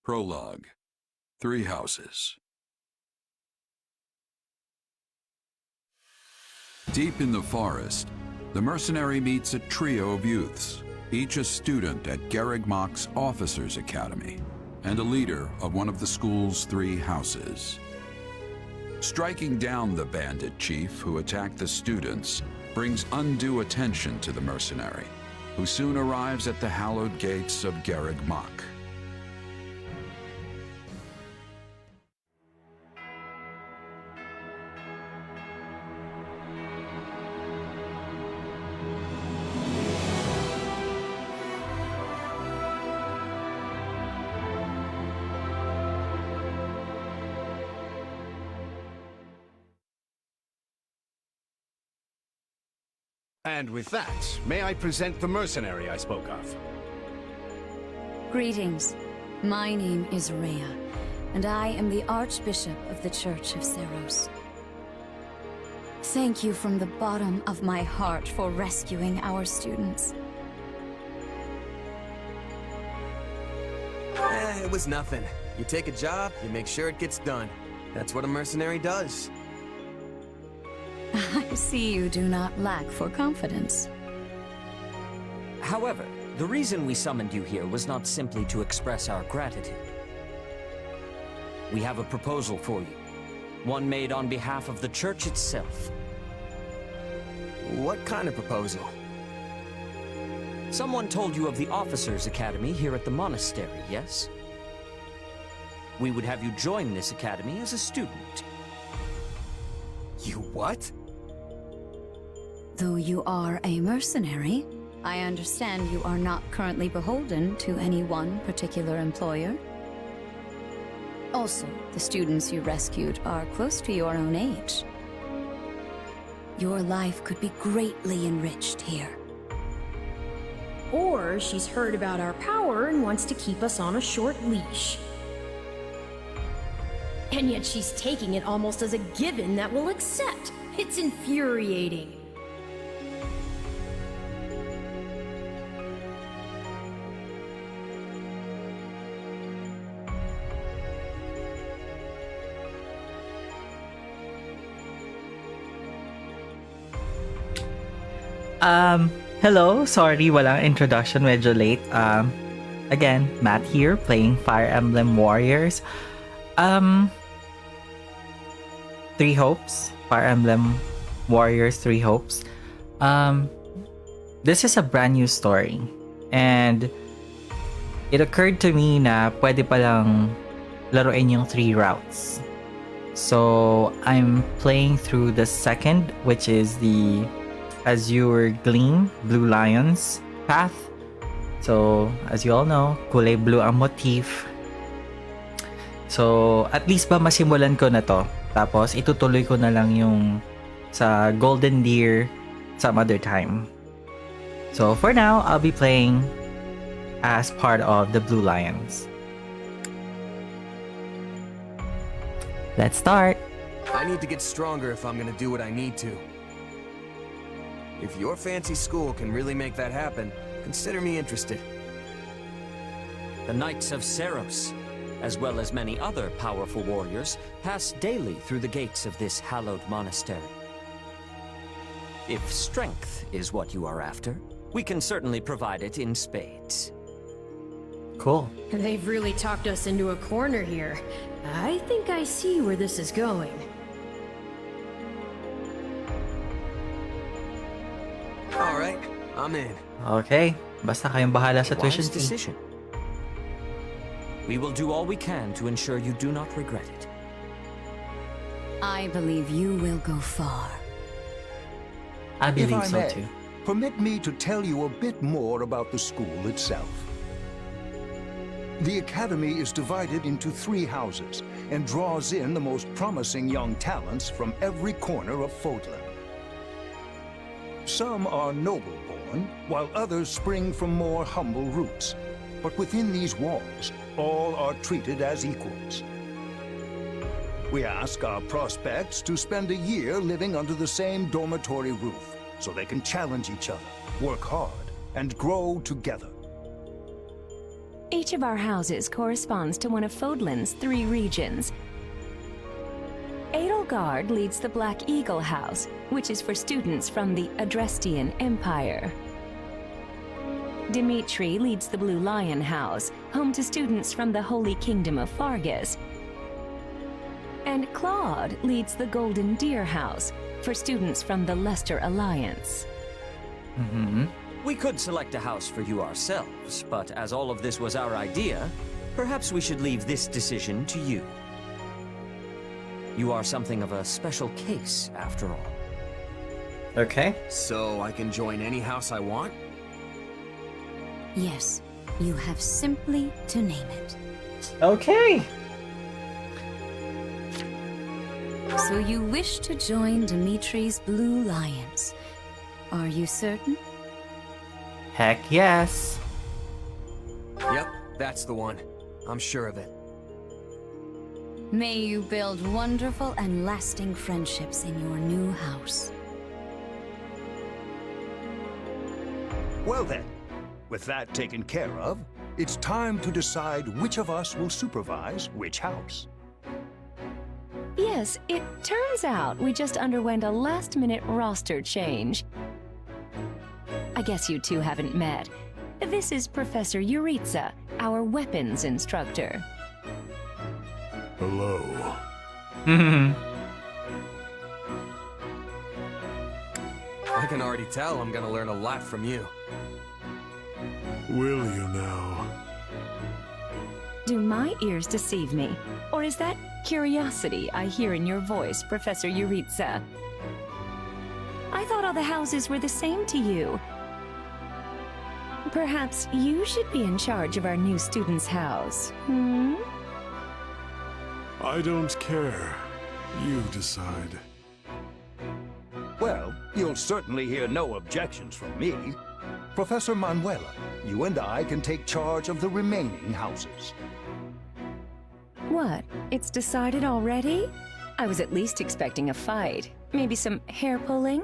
Prologue. 3 houses. Deep in the forest, the mercenary meets a trio of youths, each a student at Garrigmach's Officers' Academy, and a leader of one of the school's 3 houses. Striking down the bandit chief who attacked the students brings undue attention to the mercenary, who soon arrives at the hallowed gates of Garrigmach. And with that, may I present the mercenary I spoke of? Greetings. My name is Rhea, and I am the Archbishop of the Church of Seros. Thank you from the bottom of my heart for rescuing our students. It was nothing. You take a job, you make sure it gets done. That's what a mercenary does. I see you do not lack for confidence. However, the reason we summoned you here was not simply to express our gratitude. We have a proposal for you, one made on behalf of the church itself. What kind of proposal? Someone told you of the Officers' Academy here at the monastery, yes? We would have you join this academy as a student. You what? Though you are a mercenary, I understand you are not currently beholden to any one particular employer. Also, the students you rescued are close to your own age. Your life could be greatly enriched here. Or she's heard about our power and wants to keep us on a short leash. And yet she's taking it almost as a given that we'll accept. It's infuriating. Hello, sorry, walang introduction, medyo late. Again, Matt here, playing Fire Emblem Warriors. 3 Hopes, Fire Emblem Warriors 3 Hopes. This is a brand new story, and it occurred to me na pwede palang laruin yung 3 routes. So, I'm playing through the second, which is the Azure Gleam Blue Lions path. So, as you all know, kulay blue ang motif. So, at least ba masimulan ko na to. Tapos, itutuloy ko na lang yung sa Golden Deer some other time. So, for now, I'll be playing as part of the Blue Lions. Let's start! I need to get stronger if I'm gonna do what I need to. If your fancy school can really make that happen, consider me interested. The Knights of Seros, as well as many other powerful warriors, pass daily through the gates of this hallowed monastery. If strength is what you are after, we can certainly provide it in spades. Cool. They've really talked us into a corner here. I think I see where this is going. All right, I'm in. Okay. Basta kayong bahala sa tuition Wise fee. decision. We will do all we can to ensure you do not regret it. I believe you will go far. I If believe I so may, too. permit me to tell you a bit more about the school itself. The Academy is divided into 3 houses and draws in the most promising young talents from every corner of Fodlan. Some are noble-born, while others spring from more humble roots. But within these walls, all are treated as equals. We ask our prospects to spend a year living under the same dormitory roof, so they can challenge each other, work hard, and grow together. Each of our houses corresponds to one of Fodlan's 3 regions. Edelgard leads the Black Eagle House, which is for students from the Adrestian Empire. Dimitri leads the Blue Lion House, home to students from the Holy Kingdom of Fargus. And Claude leads the Golden Deer House, for students from the Leicester Alliance. We could select a house for you ourselves, but as all of this was our idea, perhaps we should leave this decision to you. You are something of a special case, after all. Okay. So I can join any house I want? Yes, you have simply to name it. Okay. So you wish to join Dimitri's Blue Lions. Are you certain? Heck yes. Yep, that's the one. I'm sure of it. May you build wonderful and lasting friendships in your new house. Well then, with that taken care of, it's time to decide which of us will supervise which house. Yes, it turns out we just underwent a last-minute roster change. I guess you two haven't met. This is Professor Yuritsa, our weapons instructor. Hello. I can already tell I'm gonna learn a lot from you. Will you now? Do my ears deceive me? Or is that curiosity I hear in your voice, Professor Yuritsa? I thought all the houses were the same to you. Perhaps you should be in charge of our new student's house, I don't care. You decide. Well, you'll certainly hear no objections from me. Professor Manuela, you and I can take charge of the remaining houses. What? It's decided already? I was at least expecting a fight. Maybe some hair pulling?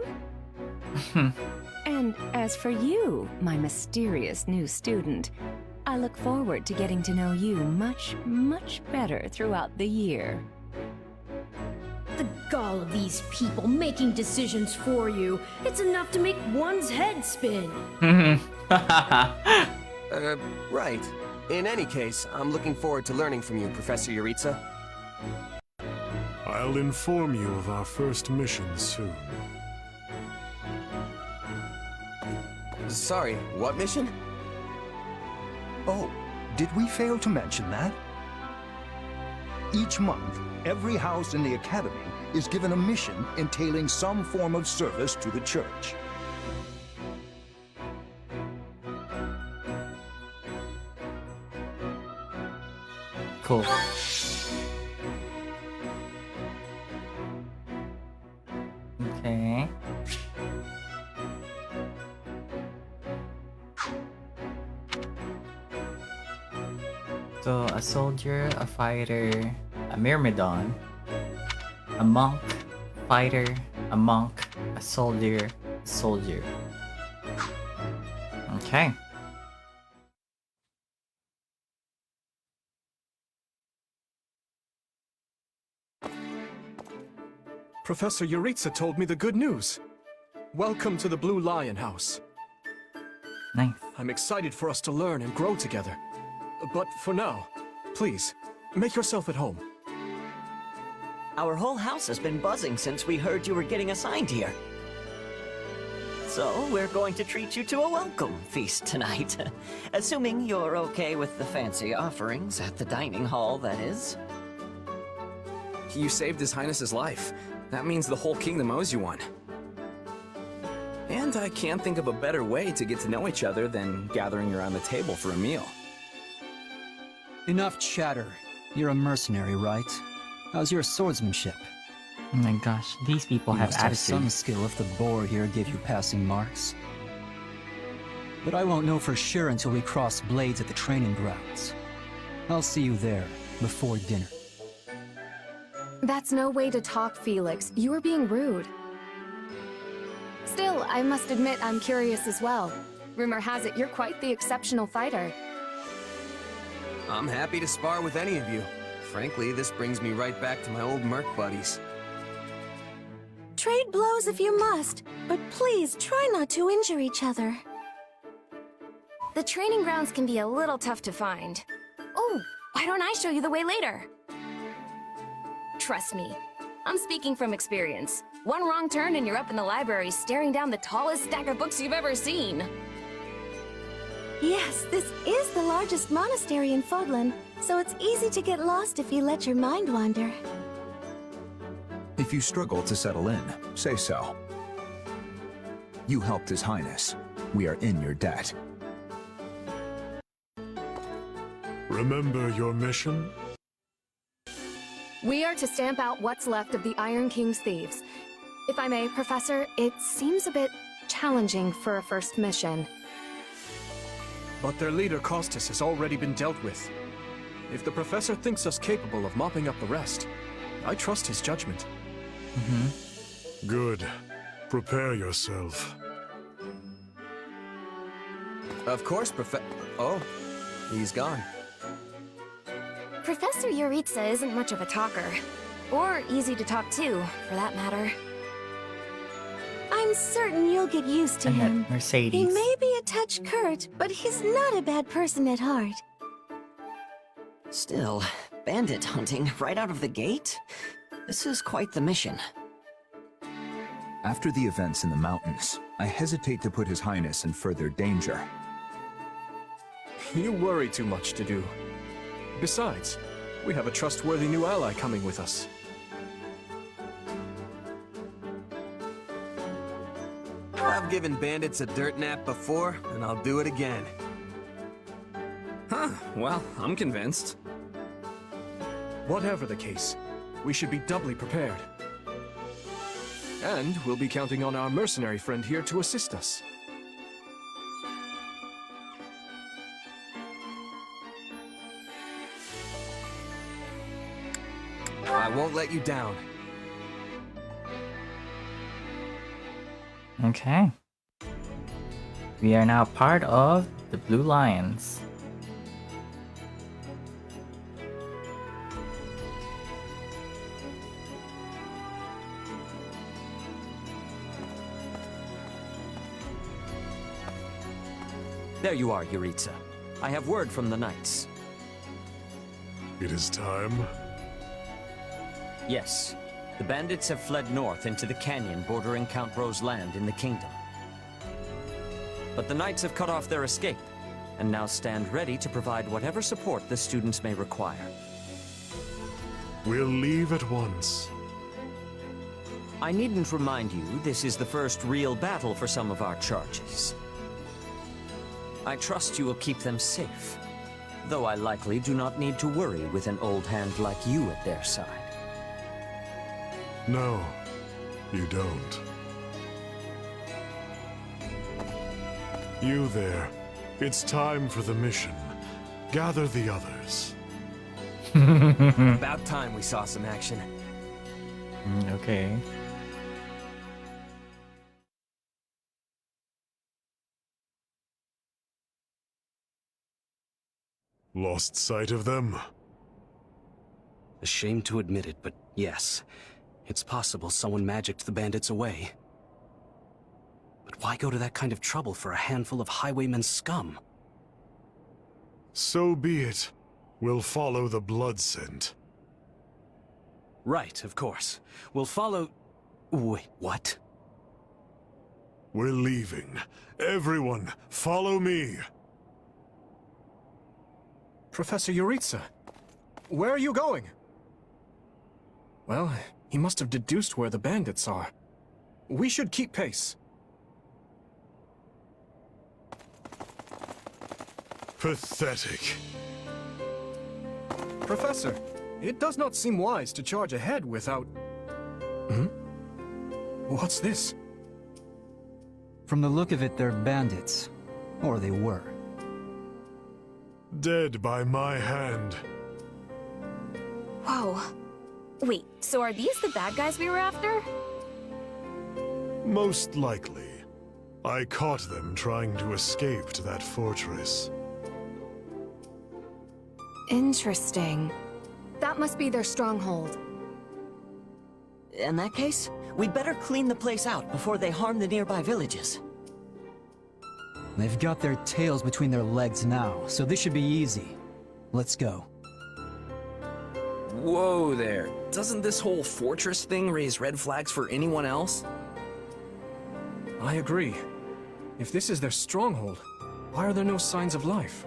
And as for you, my mysterious new student, I look forward to getting to know you much, much better throughout the year. The gall of these people making decisions for you. It's enough to make one's head spin. Right. In any case, I'm looking forward to learning from you, Professor Yuritsa. I'll inform you of our first mission soon. Sorry, what mission? Oh, did we fail to mention that? Each month, every house in the Academy is given a mission entailing some form of service to the church. Cool. Okay. So, a soldier, a fighter, a myrmidon, a monk, fighter, a monk, a soldier, soldier. Okay. Professor Yuritsa told me the good news. Welcome to the Blue Lion House. Nice. I'm excited for us to learn and grow together. But for now, please, make yourself at home. Our whole house has been buzzing since we heard you were getting assigned here. So, we're going to treat you to a welcome feast tonight. Assuming you're okay with the fancy offerings at the dining hall, that is. You saved His Highness's life. That means the whole kingdom owes you one. And I can't think of a better way to get to know each other than gathering around the table for a meal. Enough chatter. You're a mercenary, right? How's your swordsmanship? Oh my gosh, these people You have must have attitude. some skill if the boar here gave you passing marks. But I won't know for sure until we cross blades at the training grounds. I'll see you there, before dinner. That's no way to talk, Felix. You are being rude. Still, I must admit I'm curious as well. Rumor has it you're quite the exceptional fighter. I'm happy to spar with any of you. Frankly, this brings me right back to my old merc buddies. Trade blows if you must, but please try not to injure each other. The training grounds can be a little tough to find. Oh, why don't I show you the way later? Trust me, I'm speaking from experience. One wrong turn and you're up in the library staring down the tallest stack of books you've ever seen. Yes, this is the largest monastery in Fodlan, so it's easy to get lost if you let your mind wander. If you struggle to settle in, say so. You helped His Highness. We are in your debt. Remember your mission? We are to stamp out what's left of the Iron King's thieves. If I may, Professor, it seems a bit challenging for a first mission. But their leader, Costas, has already been dealt with. If the Professor thinks us capable of mopping up the rest, I trust his judgment. Good. Prepare yourself. Of course, Oh, he's gone. Professor Yuritsa isn't much of a talker. Or easy to talk to, for that matter. I'm certain you'll get used to And that him. Mercedes. He may be a touch curt, but he's not a bad person at heart. Still, bandit hunting right out of the gate? This is quite the mission. After the events in the mountains, I hesitate to put His Highness in further danger. You worry too much to do. Besides, we have a trustworthy new ally coming with us. I've given bandits a dirt nap before, and I'll do it again. Huh, well, I'm convinced. Whatever the case, we should be doubly prepared. And we'll be counting on our mercenary friend here to assist us. I won't let you down. Okay. We are now part of the Blue Lions. There you are, Yuritsa. I have word from the knights. It is time. Yes. The bandits have fled north into the canyon bordering Count Ro's land in the kingdom. But the knights have cut off their escape, and now stand ready to provide whatever support the students may require. We'll leave at once. I needn't remind you, this is the first real battle for some of our charges. I trust you will keep them safe, though I likely do not need to worry with an old hand like you at their side. No, you don't. You there. It's time for the mission. Gather the others. About time we saw some action. Okay. Lost sight of them? Ashamed to admit it, but yes. It's possible someone magicked the bandits away. Why go to that kind of trouble for a handful of highwaymen scum? So be it. We'll follow the blood scent. Right, of course. We'll follow... Wait, what? We're leaving. Everyone, follow me. Professor Yuritsa, where are you going? Well, he must have deduced where the bandits are. We should keep pace. Pathetic. Professor, it does not seem wise to charge ahead without... What's this? From the look of it, they're bandits. Or they were. Dead by my hand. Whoa. Wait, so are these the bad guys we were after? Most likely. I caught them trying to escape to that fortress. Interesting. That must be their stronghold. In that case, we'd better clean the place out before they harm the nearby villages. They've got their tails between their legs now, so this should be easy. Let's go. Whoa there. Doesn't this whole fortress thing raise red flags for anyone else? I agree. If this is their stronghold, why are there no signs of life?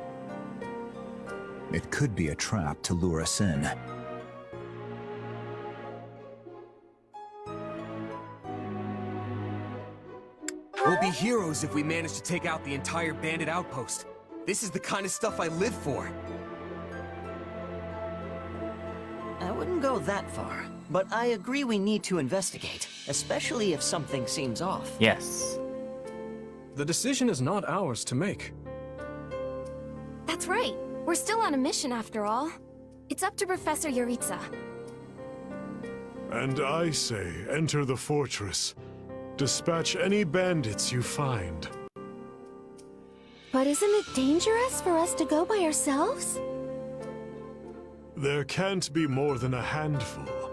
It could be a trap to lure us in. We'll be heroes if we manage to take out the entire bandit outpost. This is the kind of stuff I live for. I wouldn't go that far, but I agree we need to investigate, especially if something seems off. Yes. The decision is not ours to make. That's right. We're still on a mission after all. It's up to Professor Yuritsa. And I say, enter the fortress. Dispatch any bandits you find. But isn't it dangerous for us to go by ourselves? There can't be more than a handful.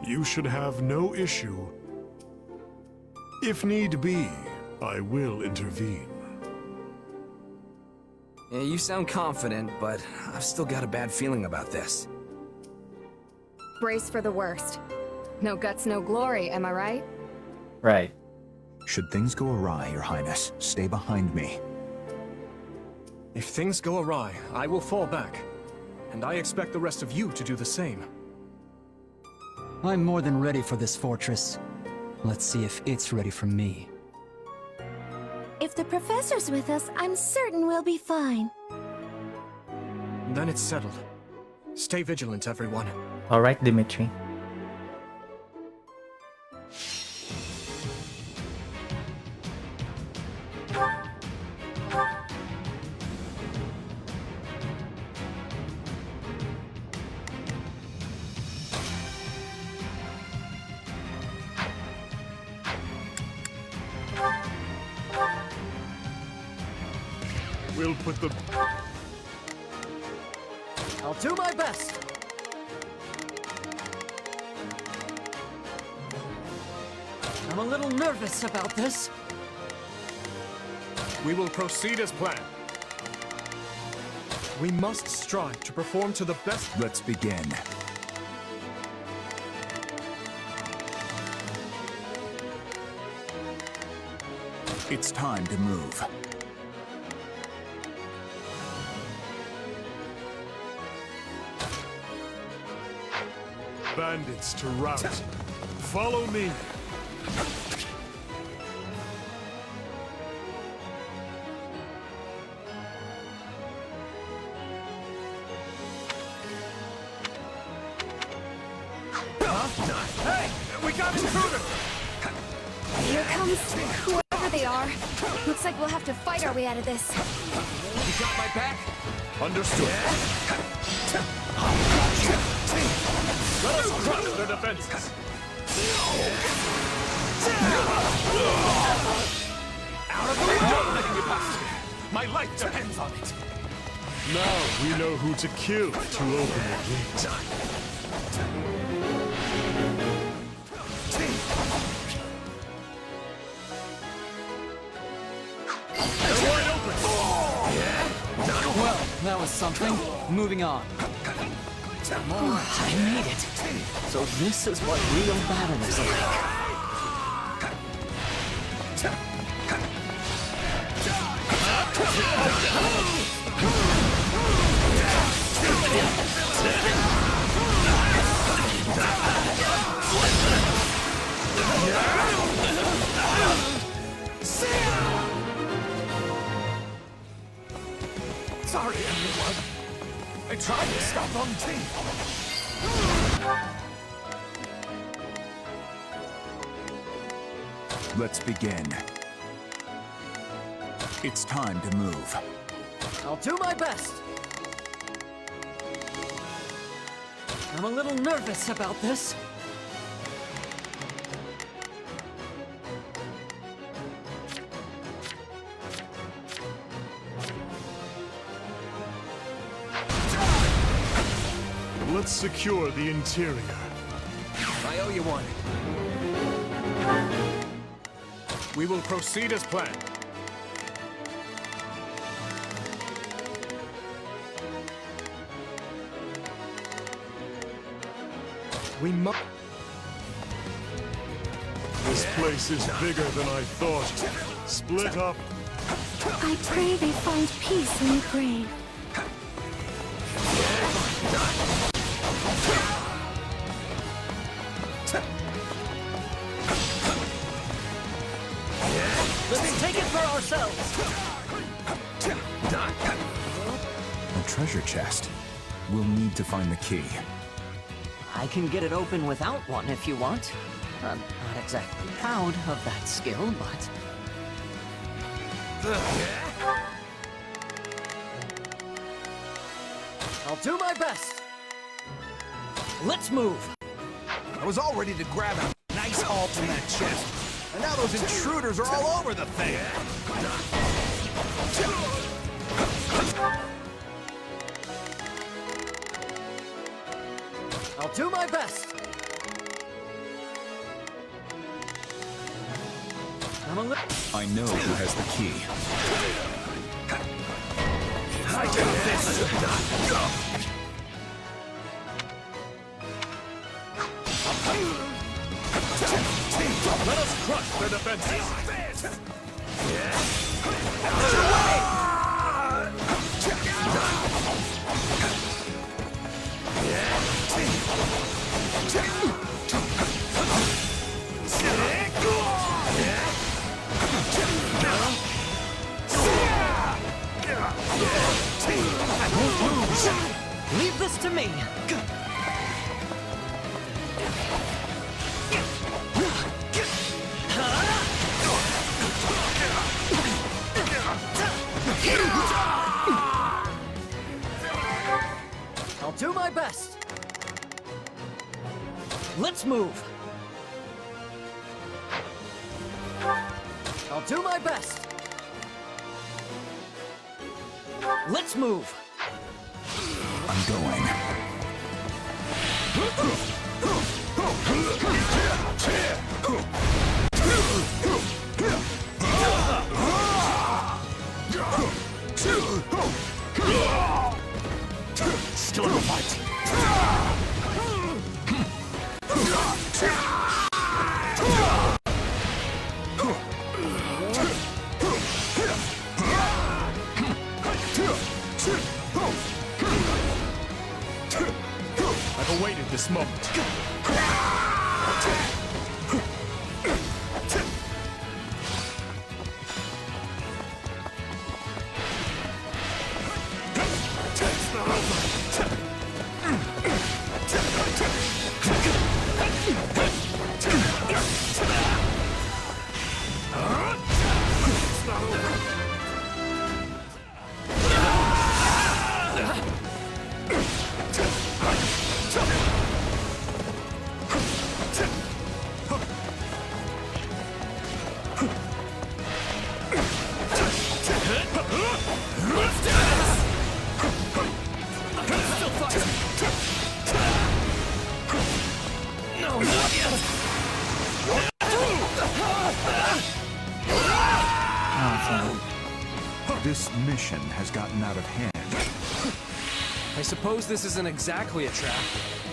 You should have no issue. If need be, I will intervene. Yeah, you sound confident, but I've still got a bad feeling about this. Brace for the worst. No guts, no glory, am I right? Right. Should things go awry, Your Highness, stay behind me. If things go awry, I will fall back. And I expect the rest of you to do the same. I'm more than ready for this fortress. Let's see if it's ready for me. If the professor's with us, I'm certain we'll be fine. Then it's settled. Stay vigilant, everyone. Alright, Dimitri. We'll put the... I'll do my best. I'm a little nervous about this. We will proceed as planned. We must strive to perform to the best... Let's begin. It's time to move. Bandits to rout. Follow me. Hey! We got intruder! Here comes whoever they are. Looks like we'll have to fight our way out of this. You got my back? Understood. Let us crush their defenses. Out of the way! Not letting you pass me. My life depends on it. Now we know who to kill to open the gate. Well, that was something. Moving on. I made it. So this is what real battle is like. Sorry, everyone. I tried to stop on tape. Let's begin. It's time to move. I'll do my best. I'm a little nervous about this. Let's secure the interior. I owe you one. We will proceed as planned. We must. This place is bigger than I thought. Split up. I pray they find peace in the grave. Let's take it for ourselves! A treasure chest. We'll need to find the key. I can get it open without one if you want. I'm not exactly proud of that skill, but... I'll do my best! Let's move! I was all ready to grab a nice haul from that chest. And now those intruders are all over the thing. I'll do my best! I know who has the key. I got this! Let us crush their defenses! Leave this to me! I'll do my best! Let's move! I'll do my best! Let's move! I'm going. Still in the fight! I've awaited this moment. This mission has gotten out of hand. I suppose this isn't exactly a trap,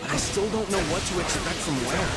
but I still don't know what to expect from where.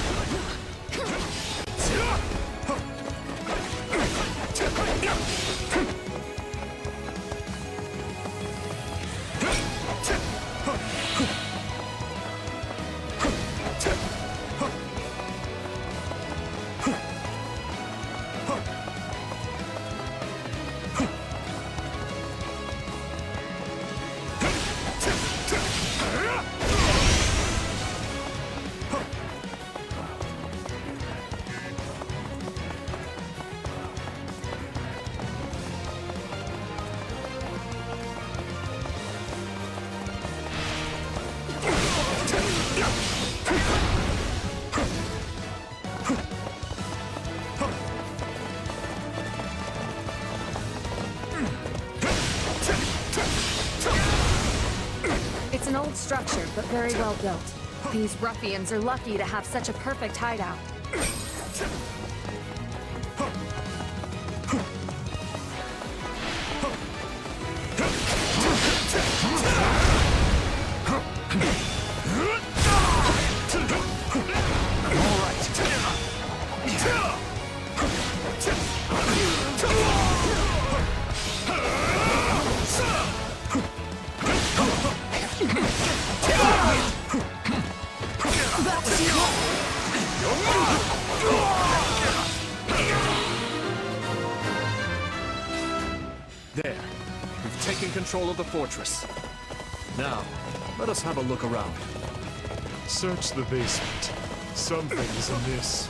It's an old structure, but very well built. These ruffians are lucky to have such a perfect hideout. There. We've taken control of the fortress. Now, let us have a look around. Search the basement. Something's amiss.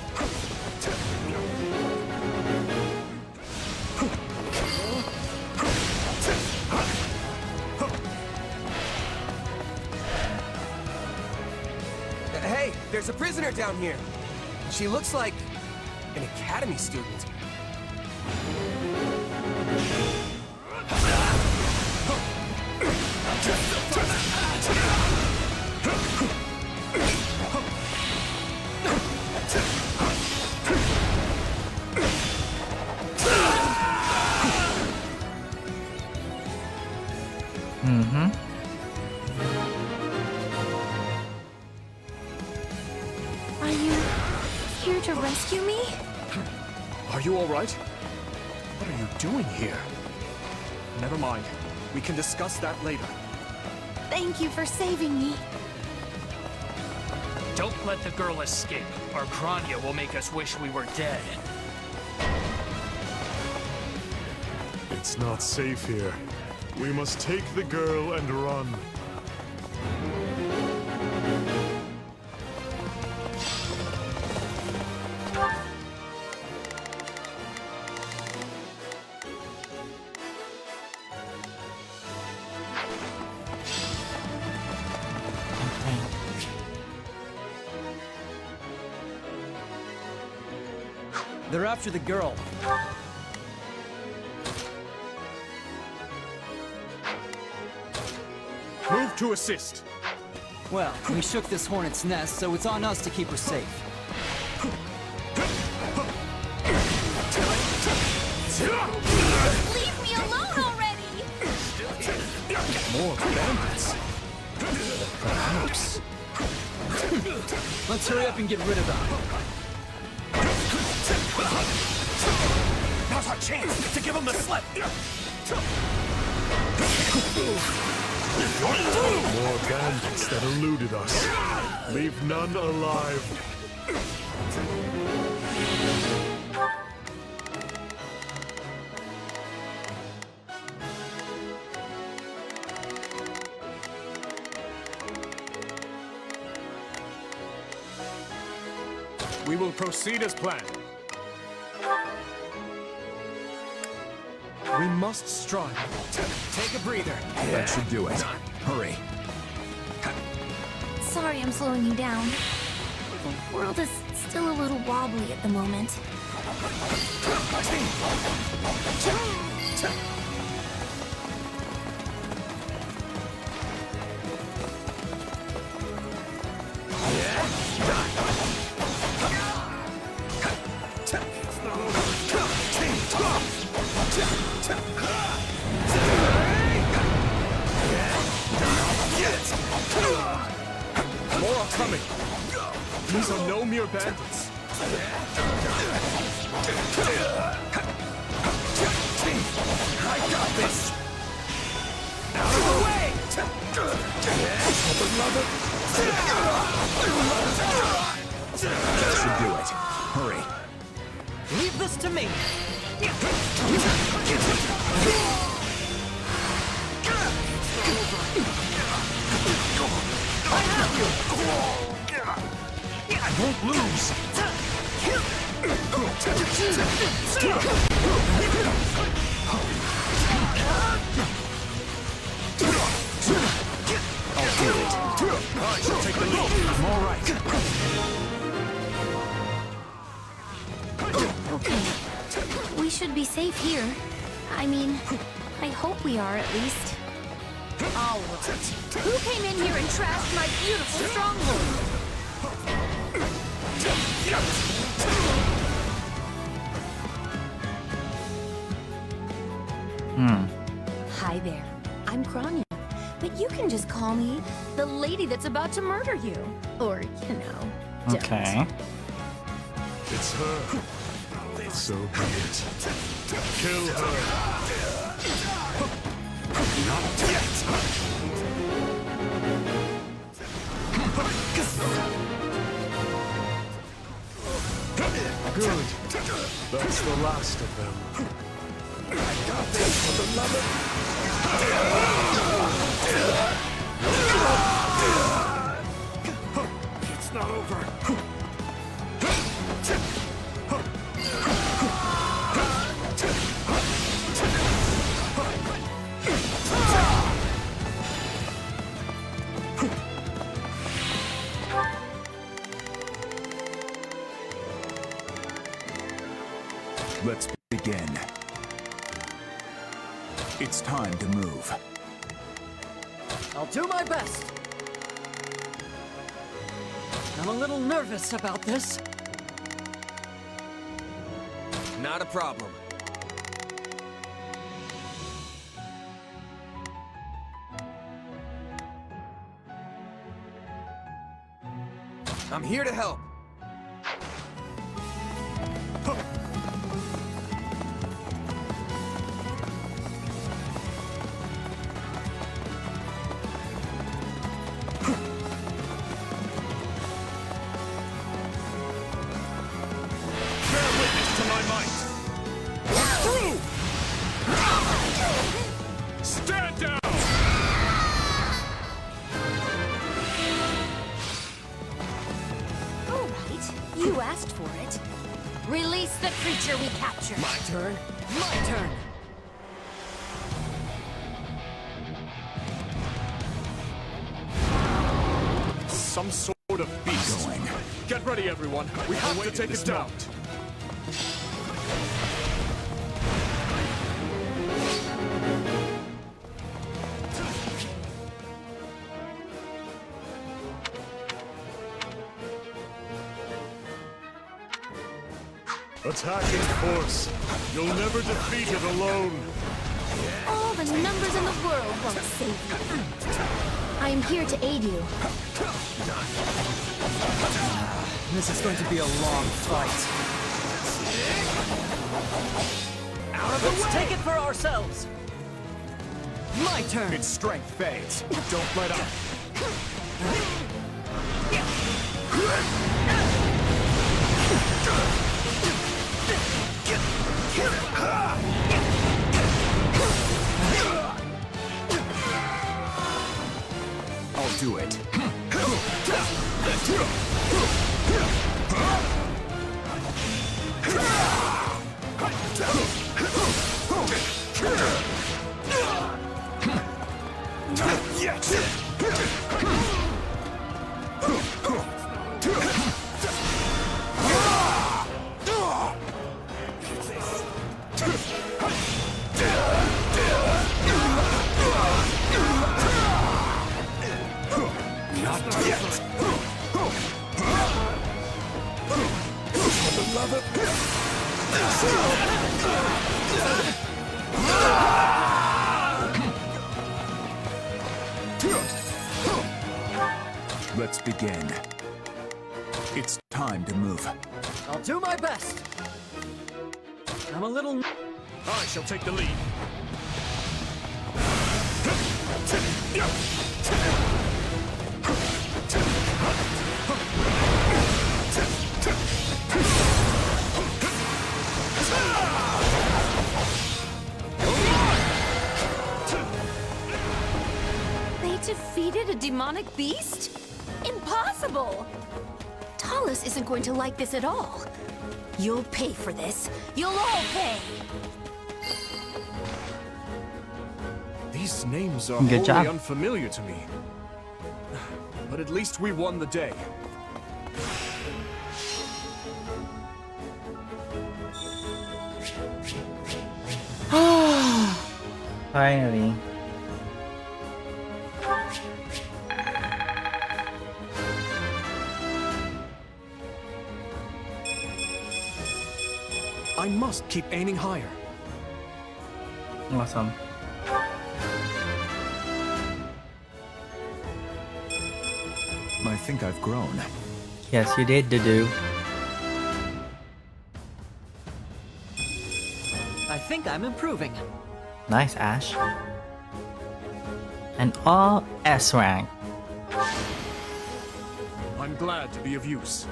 Hey, there's a prisoner down here. She looks like an academy student. Are you here to rescue me? Are you all right? What are you doing here? Never mind. We can discuss that later. Thank you for saving me. Don't let the girl escape, or Kranya will make us wish we were dead. It's not safe here. We must take the girl and run. They're after the girl. Move to assist. Well, we shook this hornet's nest, so it's on us to keep her safe. Leave me alone already! More bandits. Perhaps. Let's hurry up and get rid of them. Now's our chance to give him the slip! More bandits that eluded us. Leave none alive. We will proceed as planned. We must strive. Take a breather. That should do it. Hurry. Sorry I'm slowing you down. The world is still a little wobbly at the moment. no mere bandits. I got this! Out of the way! That should do it. Hurry. Leave this to me. I have you. I won't lose! I'll do it. I shall take the lead. I'm all right. We should be safe here. I mean, I hope we are at least. All right. Who came in here and trashed my beautiful stronghold? Hi there. I'm Cranya. But you can just call me the lady that's about to murder you. Or, you know, don't. Okay. It's her. So be it. Kill her. Not yet! Good. That's the last of them. I got this for the love of... It's not over. Let's begin. It's time to move. I'll do my best. I'm a little nervous about this. Not a problem. I'm here to help. Stand down! All right. You asked for it. Release the creature we captured. My turn? My turn. Some sort of beast. Get ready, everyone. We have to take it down. Attack in force. You'll never defeat it alone. All the numbers in the world won't save you. I am here to aid you. This is going to be a long fight. Out of the Let's way! take it for ourselves. My turn. Its strength fades. Don't let up. I'll do it. Not yet! Not yet! For the love of... Let's begin. It's Time to move. I'll do my best. I'm a little... I shall take the lead. They defeated a demonic beast? Impossible! Talus isn't going to like this at all. You'll pay for this. You'll all pay! These names are Good wholly job. unfamiliar to me. But at least we won the day. Finally. I must keep aiming higher. Awesome. I think I've grown. Yes, you did, Dudu. I think I'm improving. Nice, Ash. And all S rank. I'm glad to be of use.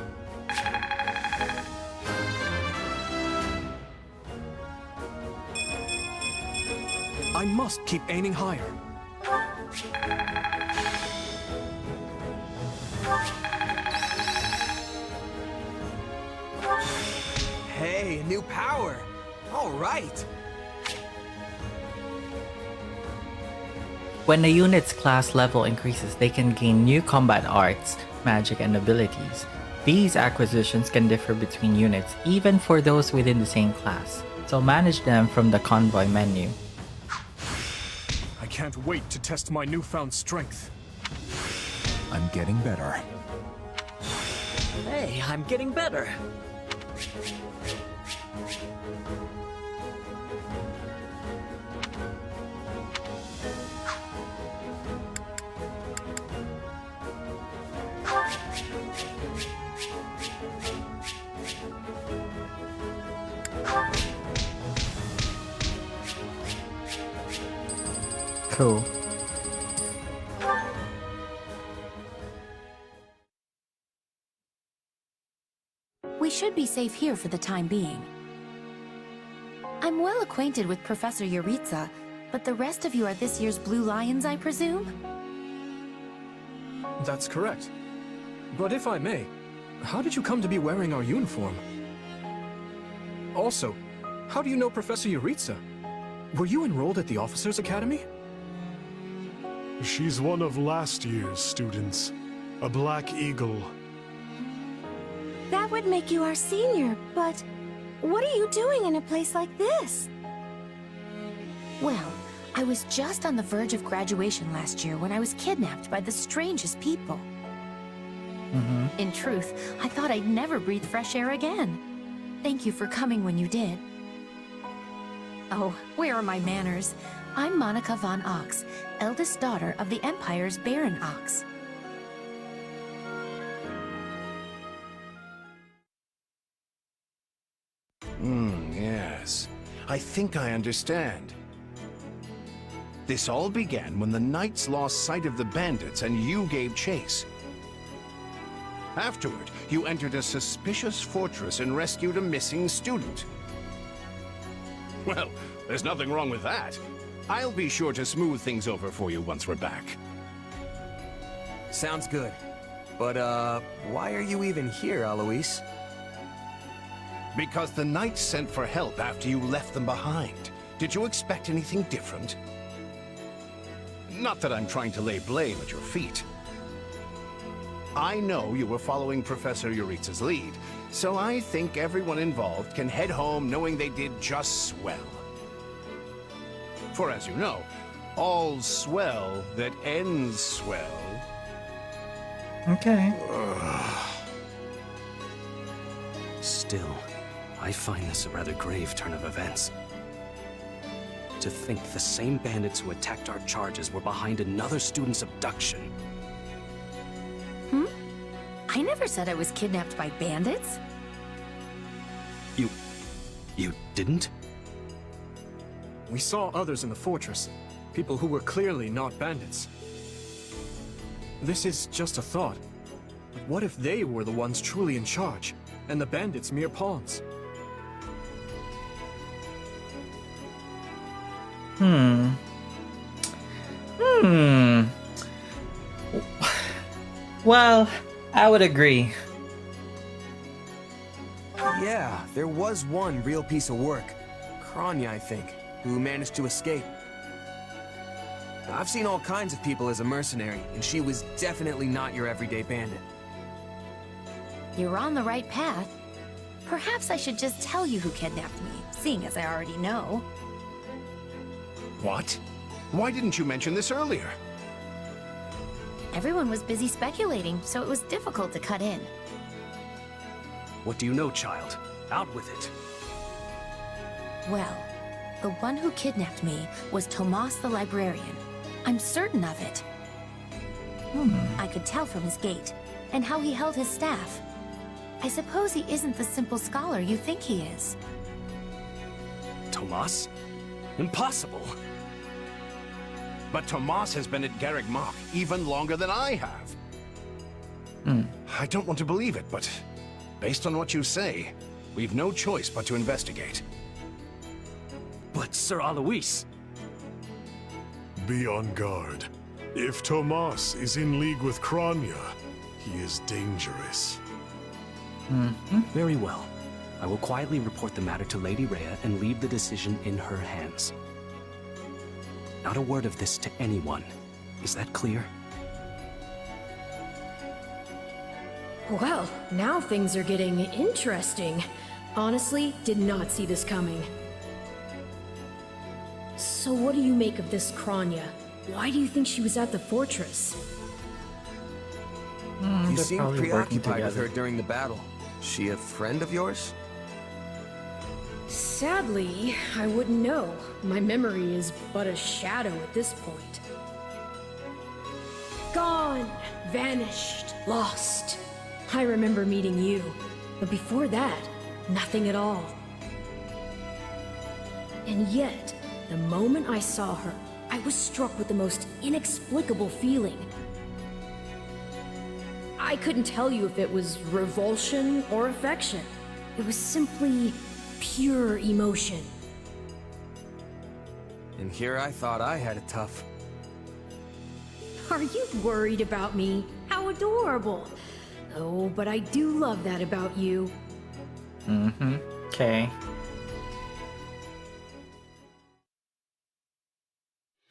I must keep aiming higher. Hey, new power! All right! When a unit's class level increases, they can gain new combat arts, magic, and abilities. These acquisitions can differ between units, even for those within the same class, so manage them from the convoy menu. I can't wait to test my newfound strength. I'm getting better. Hey, I'm getting better. Cool. We should be safe here for the time being. I'm well acquainted with Professor Yuritsa, but the rest of you are this year's Blue Lions, I presume? That's correct. But if I may, how did you come to be wearing our uniform? Also, how do you know Professor Yuritsa? Were you enrolled at the Officers' Academy? She's one of last year's students. A Black Eagle. That would make you our senior, but what are you doing in a place like this? Well, I was just on the verge of graduation last year when I was kidnapped by the strangest people. In truth, I thought I'd never breathe fresh air again. Thank you for coming when you did. Oh, where are my manners? I'm Monica von Ox, eldest daughter of the Empire's Baron Ox. Yes. I think I understand. This all began when the knights lost sight of the bandits and you gave chase. Afterward, you entered a suspicious fortress and rescued a missing student. Well, there's nothing wrong with that. I'll be sure to smooth things over for you once we're back. Sounds good. But, why are you even here, Alois? Because the knights sent for help after you left them behind. Did you expect anything different? Not that I'm trying to lay blame at your feet. I know you were following Professor Yuritsa's lead, so I think everyone involved can head home knowing they did just swell. For as you know, all's swell that ends swell. Okay. Still, I find this a rather grave turn of events. To think the same bandits who attacked our charges were behind another student's abduction. I I never said I was kidnapped by bandits. You didn't? We saw others in the fortress. People who were clearly not bandits. This is just a thought. But what if they were the ones truly in charge, and the bandits mere pawns? Well, I would agree. Yeah, there was one real piece of work. Kranya, I think, who managed to escape. I've seen all kinds of people as a mercenary, and she was definitely not your everyday bandit. You're on the right path. Perhaps I should just tell you who kidnapped me, seeing as I already know. What? Why didn't you mention this earlier? Everyone was busy speculating, so it was difficult to cut in. What do you know, child? Out with it. Well, the one who kidnapped me was Tomas the librarian. I'm certain of it. I could tell from his gait, and how he held his staff. I suppose he isn't the simple scholar you think he is. Tomas? Impossible. But Tomas has been at Garreg Mach even longer than I have. I don't want to believe it, but based on what you say, we've no choice but to investigate. But Sir Alois... Be on guard. If Tomas is in league with Kranya, he is dangerous. Very well. I will quietly report the matter to Lady Rhea and leave the decision in her hands. Not a word of this to anyone. Is that clear? Well, now things are getting interesting. Honestly, did not see this coming. So what do you make of this Kranya? Why do you think she was at the fortress? You they're seemed probably working preoccupied with together. her during the battle. She a friend of yours? Sadly, I wouldn't know. My memory is but a shadow at this point. Gone, vanished, lost. I remember meeting you, but before that, nothing at all. And yet, the moment I saw her, I was struck with the most inexplicable feeling. I couldn't tell you if it was revulsion or affection. It was simply pure emotion. And here I thought I had it tough. Are you worried about me? How adorable. Oh, but I do love that about you. Okay.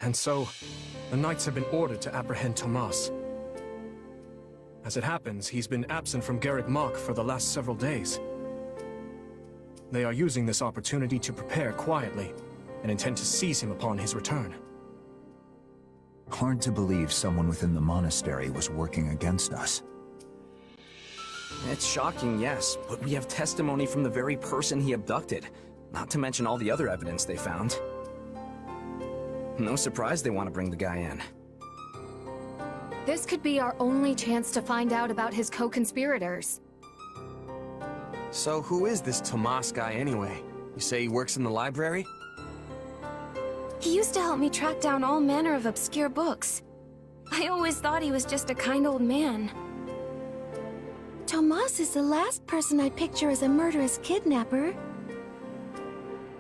And so, the knights have been ordered to apprehend Tomas. As it happens, he's been absent from Garreg Mach for the last several days. They are using this opportunity to prepare quietly, and intend to seize him upon his return. Hard to believe someone within the monastery was working against us. It's shocking, yes, but we have testimony from the very person he abducted, not to mention all the other evidence they found. No surprise they want to bring the guy in. This could be our only chance to find out about his co-conspirators. So who is this Tomas guy anyway? You say he works in the library? He used to help me track down all manner of obscure books. I always thought he was just a kind old man. Tomas is the last person I'd picture as a murderous kidnapper.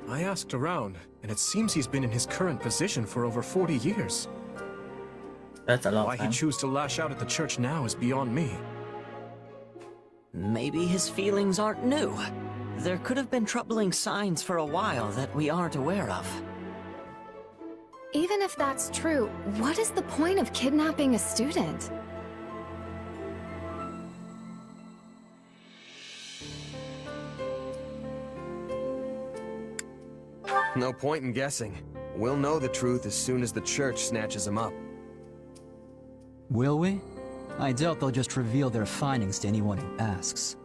I asked around, and it seems he's been in his current position for over 40 years. That's a long Why time. he choose to lash out at the church now is beyond me. Maybe his feelings aren't new. There could have been troubling signs for a while that we aren't aware of. Even if that's true, what is the point of kidnapping a student? No point in guessing. We'll know the truth as soon as the church snatches him up. Will we? I doubt they'll just reveal their findings to anyone who asks.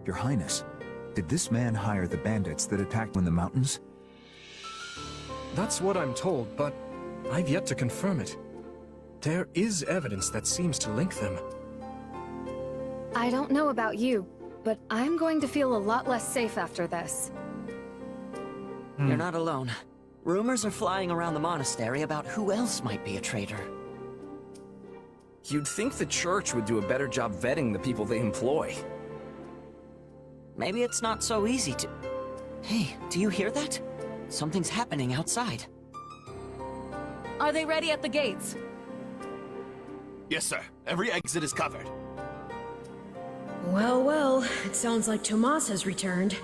Your Highness, did this man hire the bandits that attacked in the mountains? That's what I'm told, but I've yet to confirm it. There is evidence that seems to link them. I don't know about you, but I'm going to feel a lot less safe after this. You're not alone. Rumors are flying around the monastery about who else might be a traitor. You'd think the church would do a better job vetting the people they employ. Maybe it's not so easy to... Hey, do you hear that? Something's happening outside. Are they ready at the gates? Yes, sir. Every exit is covered. Well, well, it sounds like Tomas has returned.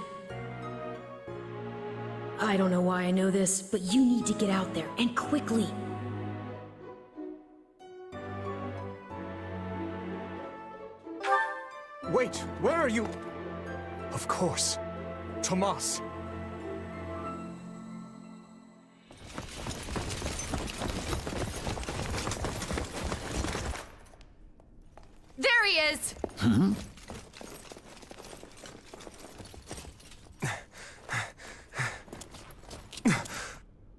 I don't know why I know this, but you need to get out there, and quickly. Wait, where are you? Of course. Tomas. There he is!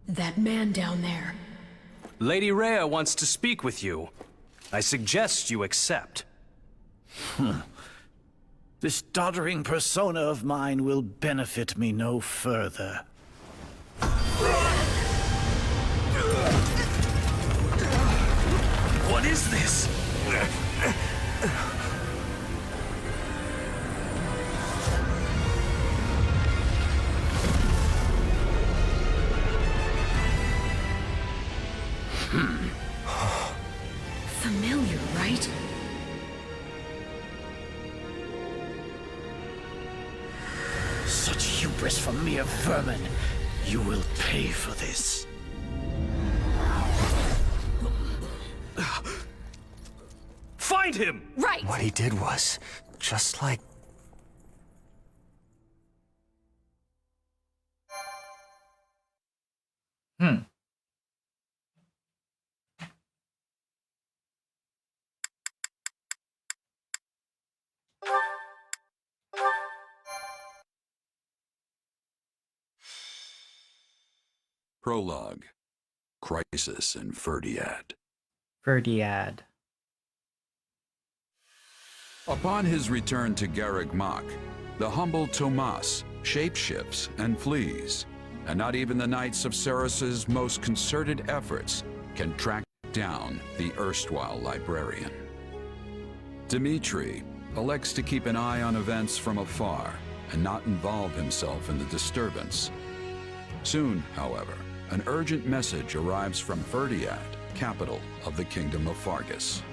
That man down there. Lady Rhea wants to speak with you. I suggest you accept. This doddering persona of mine will benefit me no further. What is this? Familiar, right? Such hubris from mere vermin. You will pay for this. Find him! Right! What he did was just like... Prologue. Crisis in Ferdiad. Ferdiad. Upon his return to Garreg Mach, the humble Tomas shapeshifts and flees, and not even the Knights of Ceres's most concerted efforts can track down the erstwhile librarian. Dmitri elects to keep an eye on events from afar and not involve himself in the disturbance. Soon, however, an urgent message arrives from Ferdiad, capital of the Kingdom of Fargus.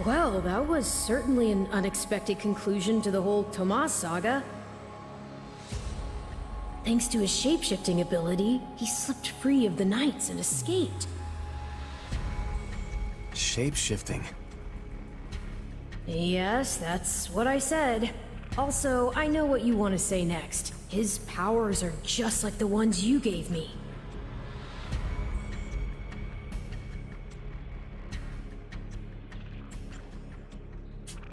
Well, that was certainly an unexpected conclusion to the whole Tomas saga. Thanks to his shapeshifting ability, he slipped free of the Knights and escaped. Shapeshifting? Yes, that's what I said. Also, I know what you want to say next. His powers are just like the ones you gave me.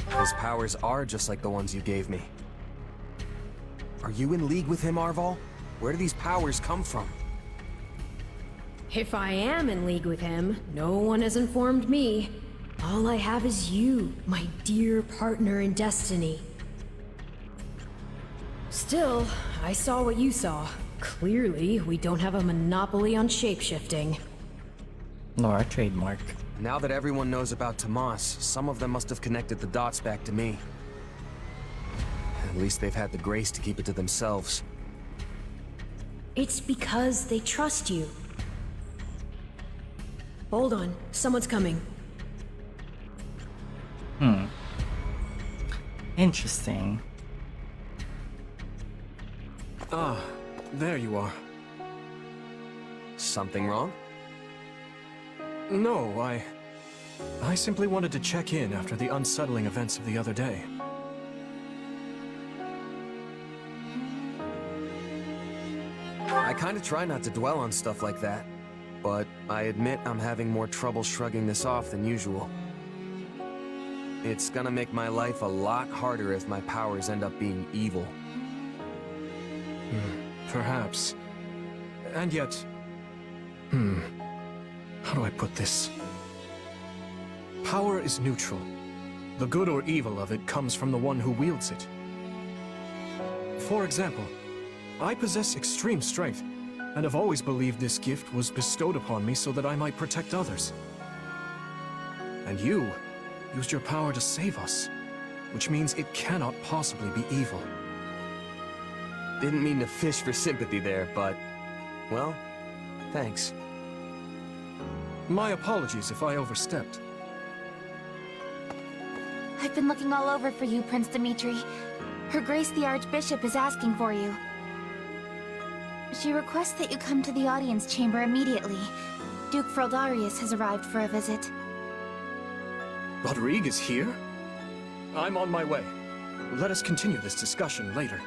His powers are just like the ones you gave me. Are you in league with him, Arval? Where do these powers come from? If I am in league with him, no one has informed me. All I have is you, my dear partner in destiny. Still, I saw what you saw. Clearly, we don't have a monopoly on shapeshifting. Laura, trademark. Now that everyone knows about Tomas, some of them must have connected the dots back to me. At least they've had the grace to keep it to themselves. It's because they trust you. Hold on, someone's coming. Interesting. Ah, there you are. Something wrong? No, I simply wanted to check in after the unsettling events of the other day. I kinda try not to dwell on stuff like that, but I admit I'm having more trouble shrugging this off than usual. It's gonna make my life a lot harder if my powers end up being evil. Perhaps. And yet... How do I put this? Power is neutral. The good or evil of it comes from the one who wields it. For example, I possess extreme strength, and have always believed this gift was bestowed upon me so that I might protect others. And you used your power to save us, which means it cannot possibly be evil. Didn't mean to fish for sympathy there, but... well, thanks. My apologies if I overstepped. I've been looking all over for you, Prince Dimitri. Her Grace the Archbishop is asking for you. She requests that you come to the audience chamber immediately. Duke Fraldarius has arrived for a visit. Rodrigue is here? I'm on my way. Let us continue this discussion later.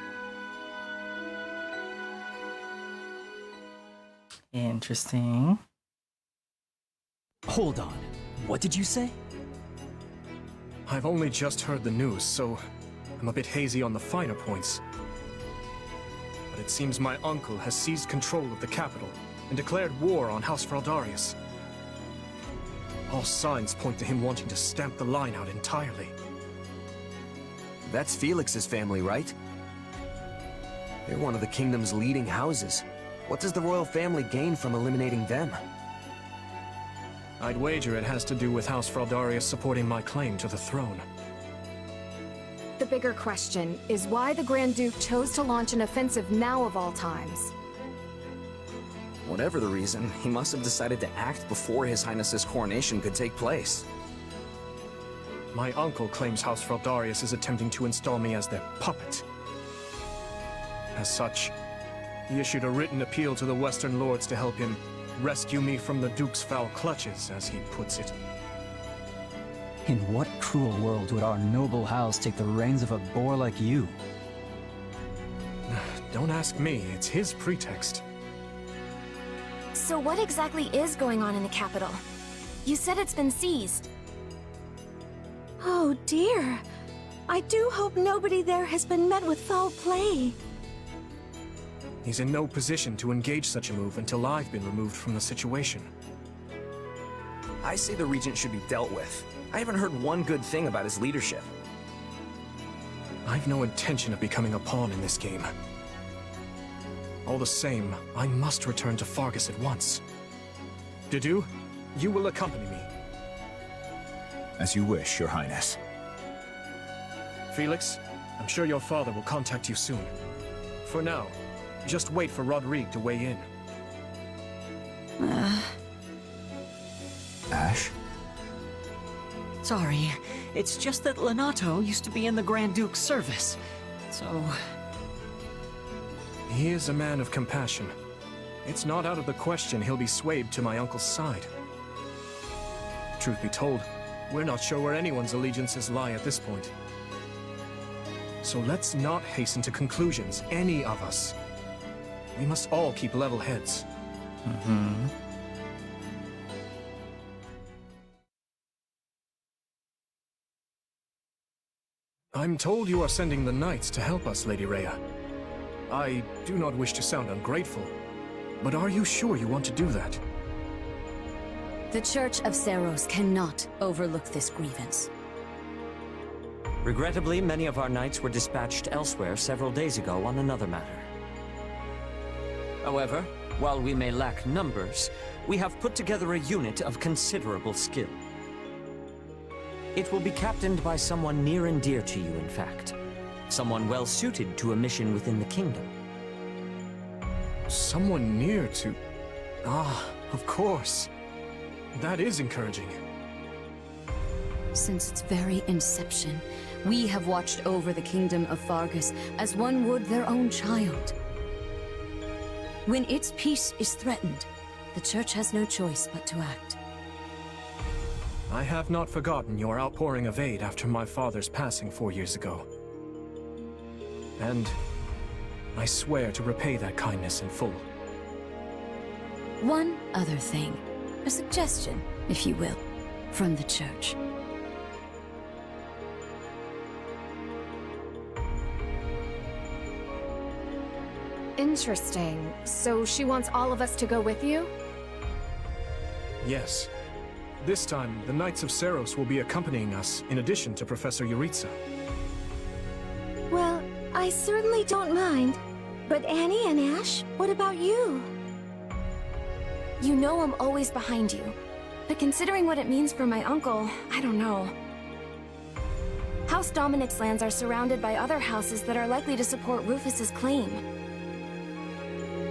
Interesting. Hold on. What did you say? I've only just heard the news, so I'm a bit hazy on the finer points. But it seems my uncle has seized control of the capital and declared war on House Fraldarius. All signs point to him wanting to stamp the line out entirely. That's Felix's family, right? They're one of the kingdom's leading houses. What does the royal family gain from eliminating them? I'd wager it has to do with House Fraldarius supporting my claim to the throne. The bigger question is why the Grand Duke chose to launch an offensive now of all times. Whatever the reason, he must have decided to act before His Highness's coronation could take place. My uncle claims House Fraldarius is attempting to install me as their puppet. As such, he issued a written appeal to the Western Lords to help him rescue me from the Duke's foul clutches, as he puts it. In what cruel world would our noble house take the reins of a boor like you? Don't ask me, it's his pretext. So what exactly is going on in the capital? You said it's been seized. Oh dear. I do hope nobody there has been met with foul play. He's in no position to engage such a move until I've been removed from the situation. I say the Regent should be dealt with. I haven't heard one good thing about his leadership. I've no intention of becoming a pawn in this game. All the same, I must return to Fargus at once. Dedue, you will accompany me. As you wish, Your Highness. Felix, I'm sure your father will contact you soon. For now, just wait for Rodrigue to weigh in. Ash? Sorry, it's just that Lenato used to be in the Grand Duke's service, so... He is a man of compassion. It's not out of the question he'll be swayed to my uncle's side. Truth be told, we're not sure where anyone's allegiances lie at this point. So let's not hasten to conclusions, any of us. We must all keep level heads. I'm told you are sending the knights to help us, Lady Rhea. I do not wish to sound ungrateful, but are you sure you want to do that? The Church of Seiros cannot overlook this grievance. Regrettably, many of our knights were dispatched elsewhere several days ago on another matter. However, while we may lack numbers, we have put together a unit of considerable skill. It will be captained by someone near and dear to you, in fact. Someone well-suited to a mission within the kingdom. Someone near to... Ah, of course. That is encouraging. Since its very inception, we have watched over the kingdom of Fargus as one would their own child. When its peace is threatened, the Church has no choice but to act. I have not forgotten your outpouring of aid after my father's passing 4 years ago. And I swear to repay that kindness in full. One other thing, a suggestion, if you will, from the Church. Interesting. So she wants all of us to go with you? Yes. This time, the Knights of Seros will be accompanying us, in addition to Professor Yuritsa. Well, I certainly don't mind. But Annie and Ash, what about you? You know I'm always behind you. But considering what it means for my uncle, I don't know. House Dominic's lands are surrounded by other houses that are likely to support Rufus's claim.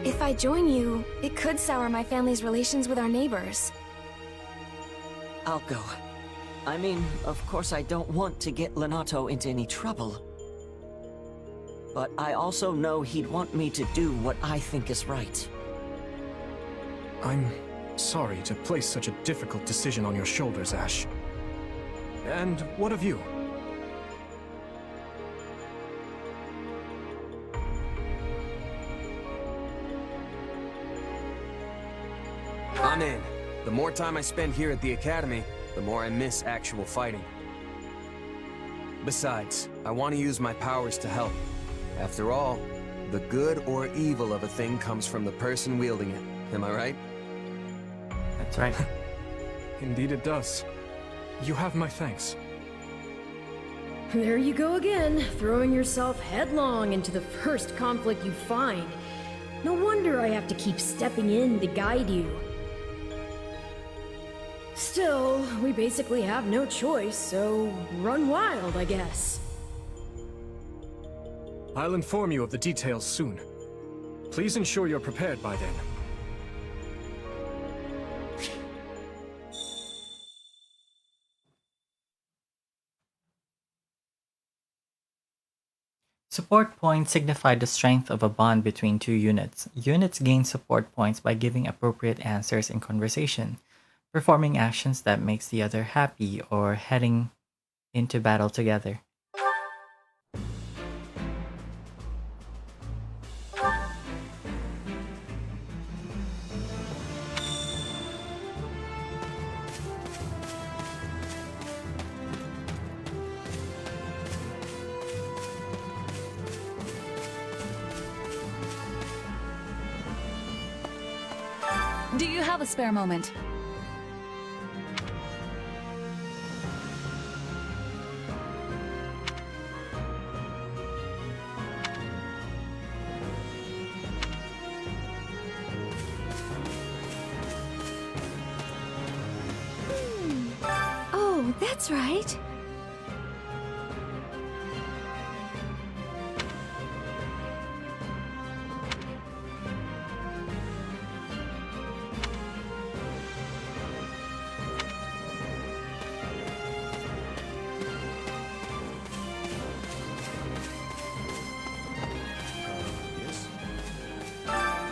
If I join you, it could sour my family's relations with our neighbors. I'll go. I mean, of course I don't want to get Lenato into any trouble. But I also know he'd want me to do what I think is right. I'm sorry to place such a difficult decision on your shoulders, Ash. And what of you? I'm in. The more time I spend here at the Academy, the more I miss actual fighting. Besides, I want to use my powers to help. After all, the good or evil of a thing comes from the person wielding it. Am I right? That's right. Indeed it does. You have my thanks. There you go again, throwing yourself headlong into the first conflict you find. No wonder I have to keep stepping in to guide you. Still, we basically have no choice, so run wild, I guess. I'll inform you of the details soon. Please ensure you're prepared by then. Support points signify the strength of a bond between two units. Units gain support points by giving appropriate answers in conversation, performing actions that makes the other happy, or heading into battle together. Do you have a spare moment? Oh, that's right.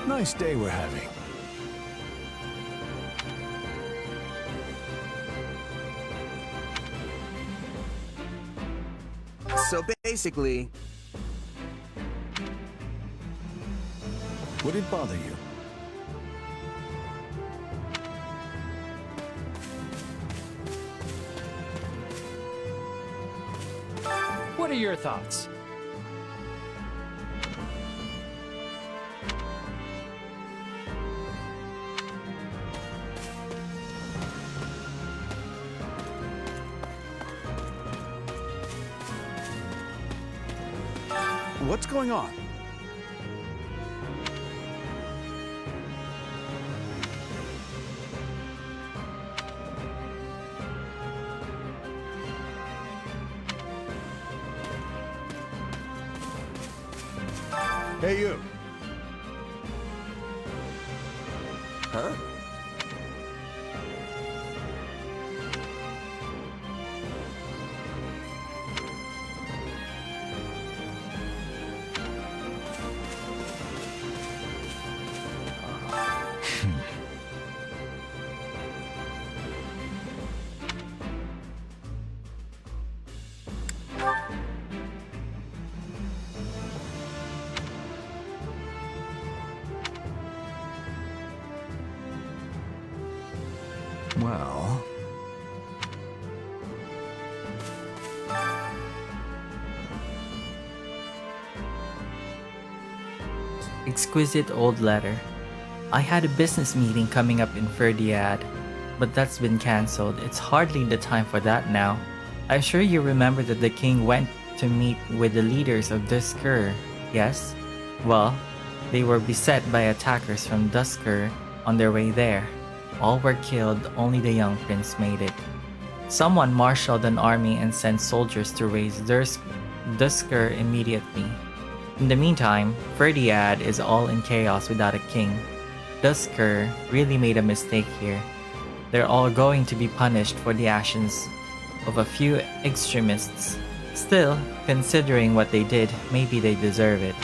Nice day we're having. So basically... Would it bother you? What are your thoughts? What's going on? Hey, you. Huh? Well... Exquisite old letter. I had a business meeting coming up in Ferdiad, but that's been cancelled. It's hardly the time for that now. I'm sure you remember that the king went to meet with the leaders of Duskur, yes? Well, they were beset by attackers from Duskur on their way there. All were killed, only the young prince made it. Someone marshaled an army and sent soldiers to raise Duskur immediately. In the meantime, Ferdiad is all in chaos without a king. Duskur really made a mistake here. They're all going to be punished for the actions of a few extremists. Still, considering what they did, maybe they deserve it.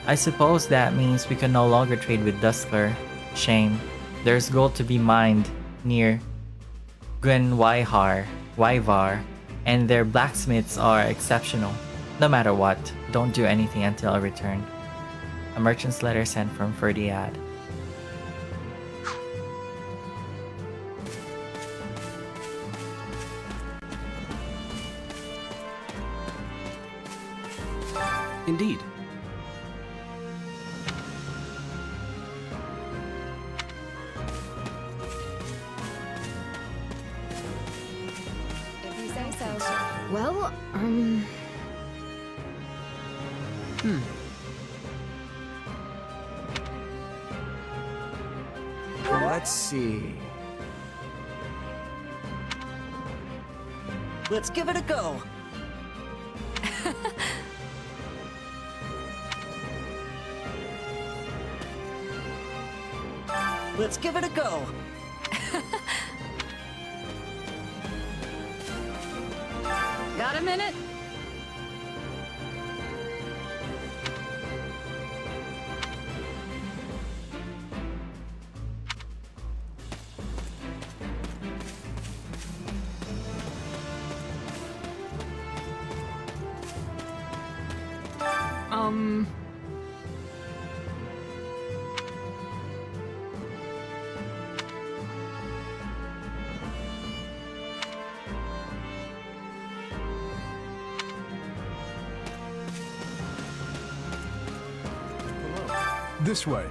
I suppose that means we can no longer trade with Duskur. Shame. There's gold to be mined near Gwenwyvar, and their blacksmiths are exceptional. No matter what, don't do anything until I return. A merchant's letter sent from Ferdiad. Indeed. If you say so. Well, Let's see. Let's give it a go. Let's give it a go. Got a minute? This way.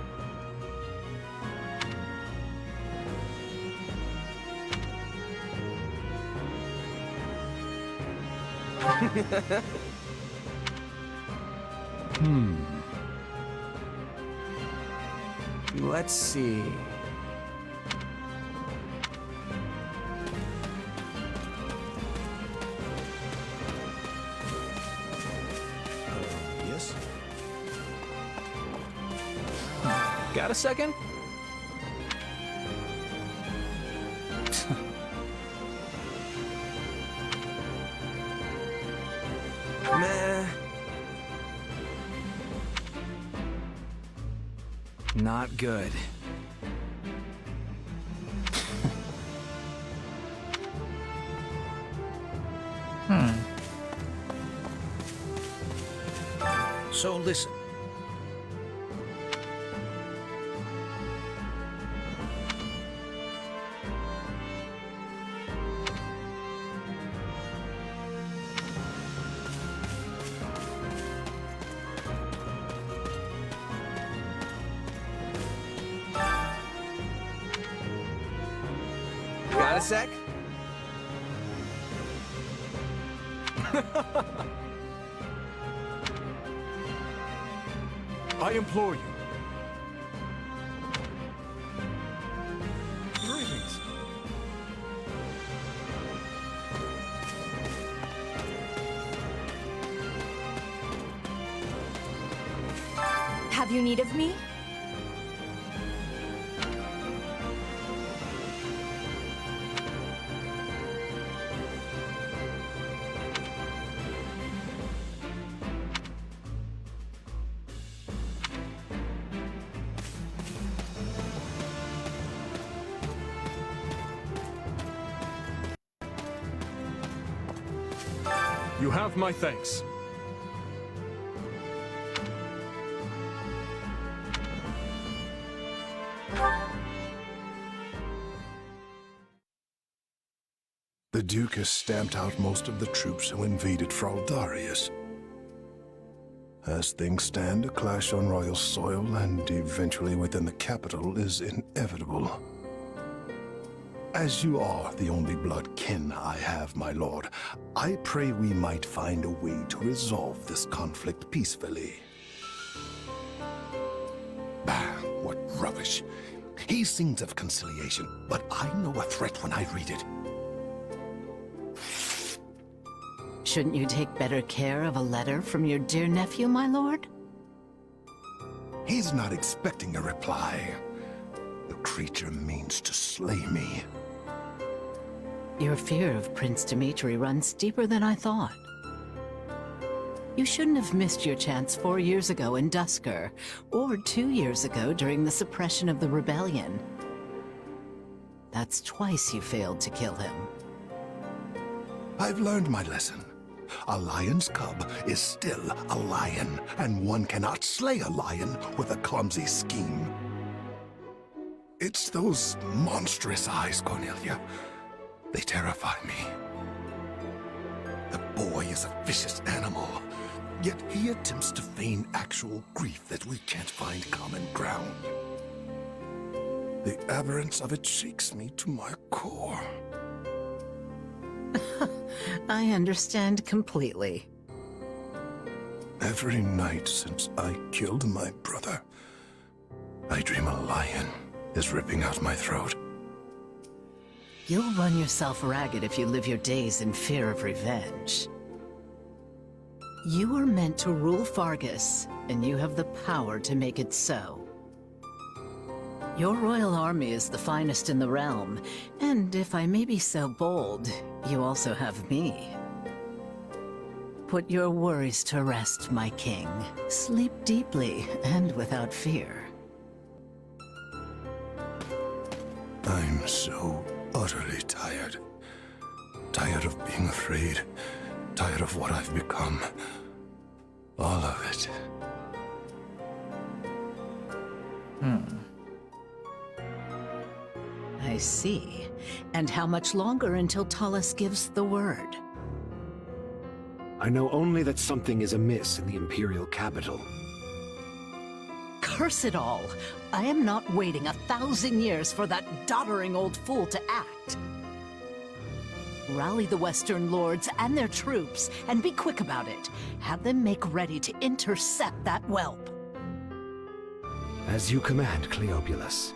Let's see. Yes? Got a second? Meh. Not good. So listen. Got a sec? I implore you. Greetings. Have you need of me? You have my thanks. The Duke has stamped out most of the troops who invaded Fraldarius. As things stand, a clash on royal soil and eventually within the capital is inevitable. As you are the only blood kin I have, my lord, I pray we might find a way to resolve this conflict peacefully. Bah, what rubbish. He sings of conciliation, but I know a threat when I read it. Shouldn't you take better care of a letter from your dear nephew, my lord? He's not expecting a reply. The creature means to slay me. Your fear of Prince Dimitri runs deeper than I thought. You shouldn't have missed your chance 4 years ago in Dusker, or 2 years ago during the suppression of the rebellion. That's twice you failed to kill him. I've learned my lesson. A lion's cub is still a lion, and one cannot slay a lion with a clumsy scheme. It's those monstrous eyes, Cornelia. They terrify me. The boy is a vicious animal, yet he attempts to feign actual grief that we can't find common ground. The aberrance of it shakes me to my core. I understand completely. Every night since I killed my brother, I dream a lion is ripping out my throat. You'll run yourself ragged if you live your days in fear of revenge. You were meant to rule Fargus, and you have the power to make it so. Your royal army is the finest in the realm, and if I may be so bold, you also have me. Put your worries to rest, my king. Sleep deeply and without fear. I'm so utterly tired. Tired of being afraid. Tired of what I've become. All of it. I see. And how much longer until Tullus gives the word? I know only that something is amiss in the Imperial capital. Curse it all! I am not waiting 1,000 years for that doddering old fool to act. Rally the Western lords and their troops, and be quick about it. Have them make ready to intercept that whelp. As you command, Cleobulus.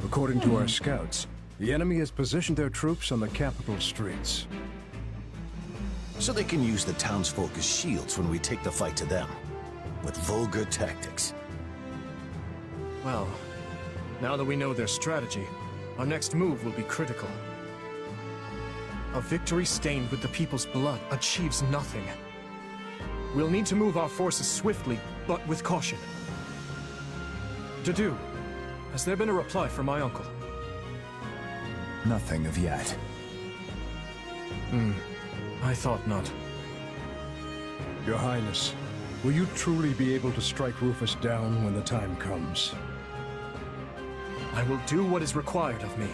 According to our scouts, the enemy has positioned their troops on the capital streets. So they can use the townsfolk as shields when we take the fight to them. With vulgar tactics. Well, now that we know their strategy, our next move will be critical. A victory stained with the people's blood achieves nothing. We'll need to move our forces swiftly, but with caution. Dedu, has there been a reply from my uncle? Nothing of yet. I thought not. Your Highness, will you truly be able to strike Rufus down when the time comes? I will do what is required of me.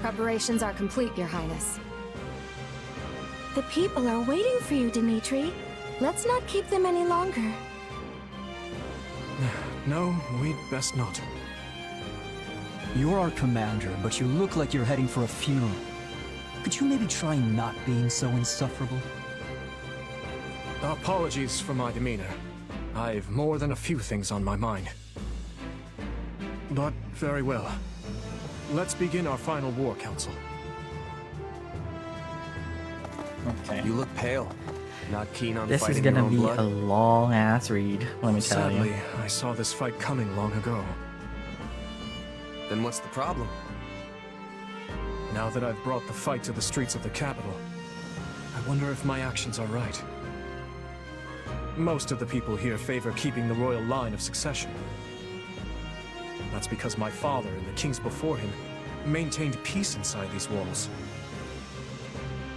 Preparations are complete, Your Highness. The people are waiting for you, Dimitri. Let's not keep them any longer. No, we'd best not. You're our commander, but you look like you're heading for a funeral. Could you maybe try not being so insufferable? Apologies for my demeanor. I've more than a few things on my mind. But very well. Let's begin our final war, Council. Okay. You look pale. Not keen on This is fighting your gonna own be blood? a long ass read, let me tell Sadly, you. I saw this fight coming long ago. Then what's the problem? Now that I've brought the fight to the streets of the capital, I wonder if my actions are right. Most of the people here favor keeping the royal line of succession. That's because my father and the kings before him maintained peace inside these walls.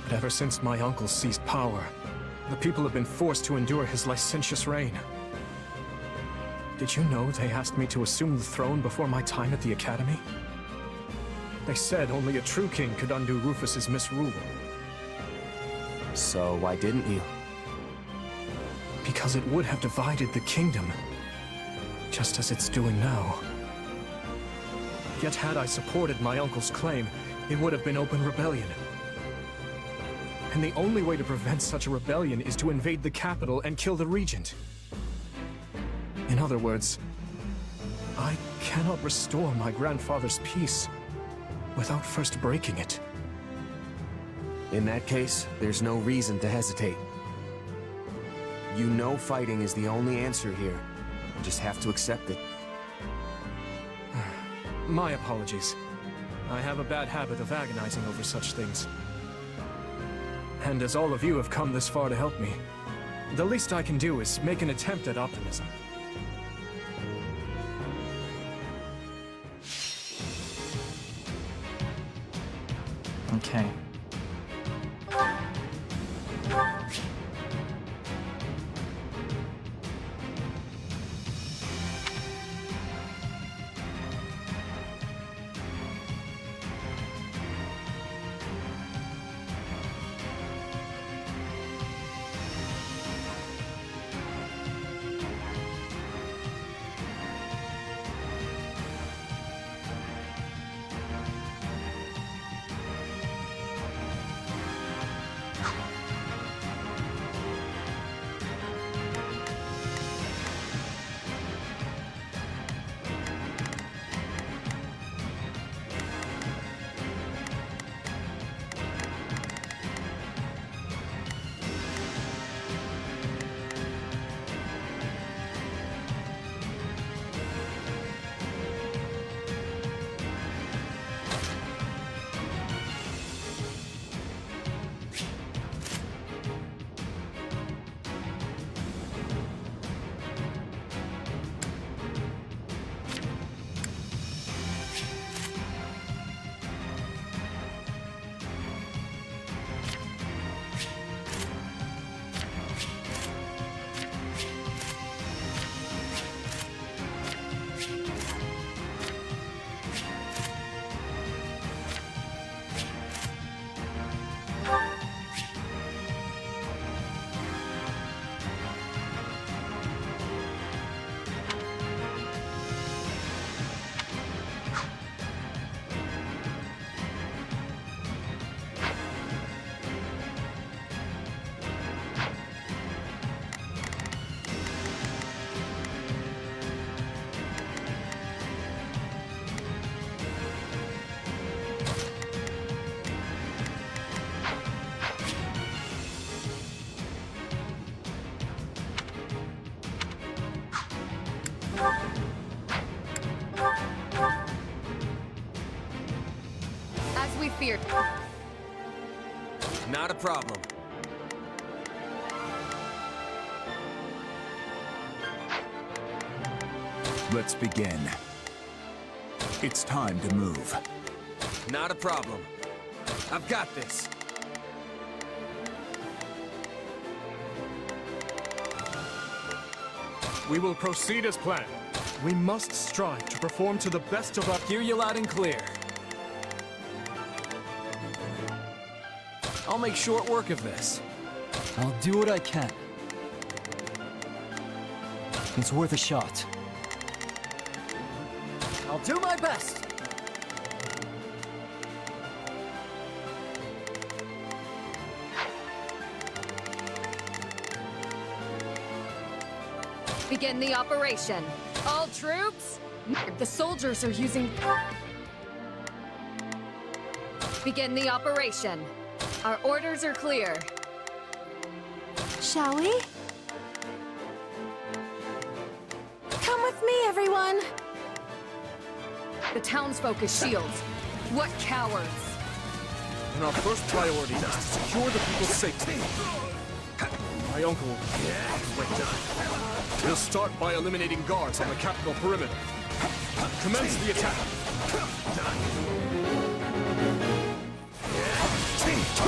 But ever since my uncle seized power, the people have been forced to endure his licentious reign. Did you know they asked me to assume the throne before my time at the Academy? They said only a true king could undo Rufus's misrule. So why didn't you? Because it would have divided the kingdom, just as it's doing now. Yet had I supported my uncle's claim, it would have been open rebellion. And the only way to prevent such a rebellion is to invade the capital and kill the regent. In other words, I cannot restore my grandfather's peace without first breaking it. In that case, there's no reason to hesitate. You know fighting is the only answer here. You just have to accept it. My apologies. I have a bad habit of agonizing over such things. And as all of you have come this far to help me, the least I can do is make an attempt at optimism. Okay. As we feared. Not a problem. Let's begin. It's time to move. Not a problem. I've got this. We will proceed as planned. We must strive to perform to the best of our... Hear you loud and clear. I'll make short work of this. I'll do what I can. It's worth a shot. I'll do my best. Begin the operation. All troops? The soldiers are using... Begin the operation. Our orders are clear. Shall we? Come with me, everyone! The townsfolk as shields. What cowards! And our first priority is to secure the people's safety. My uncle... Wait. We'll start by eliminating guards on the capital perimeter. Commence the attack.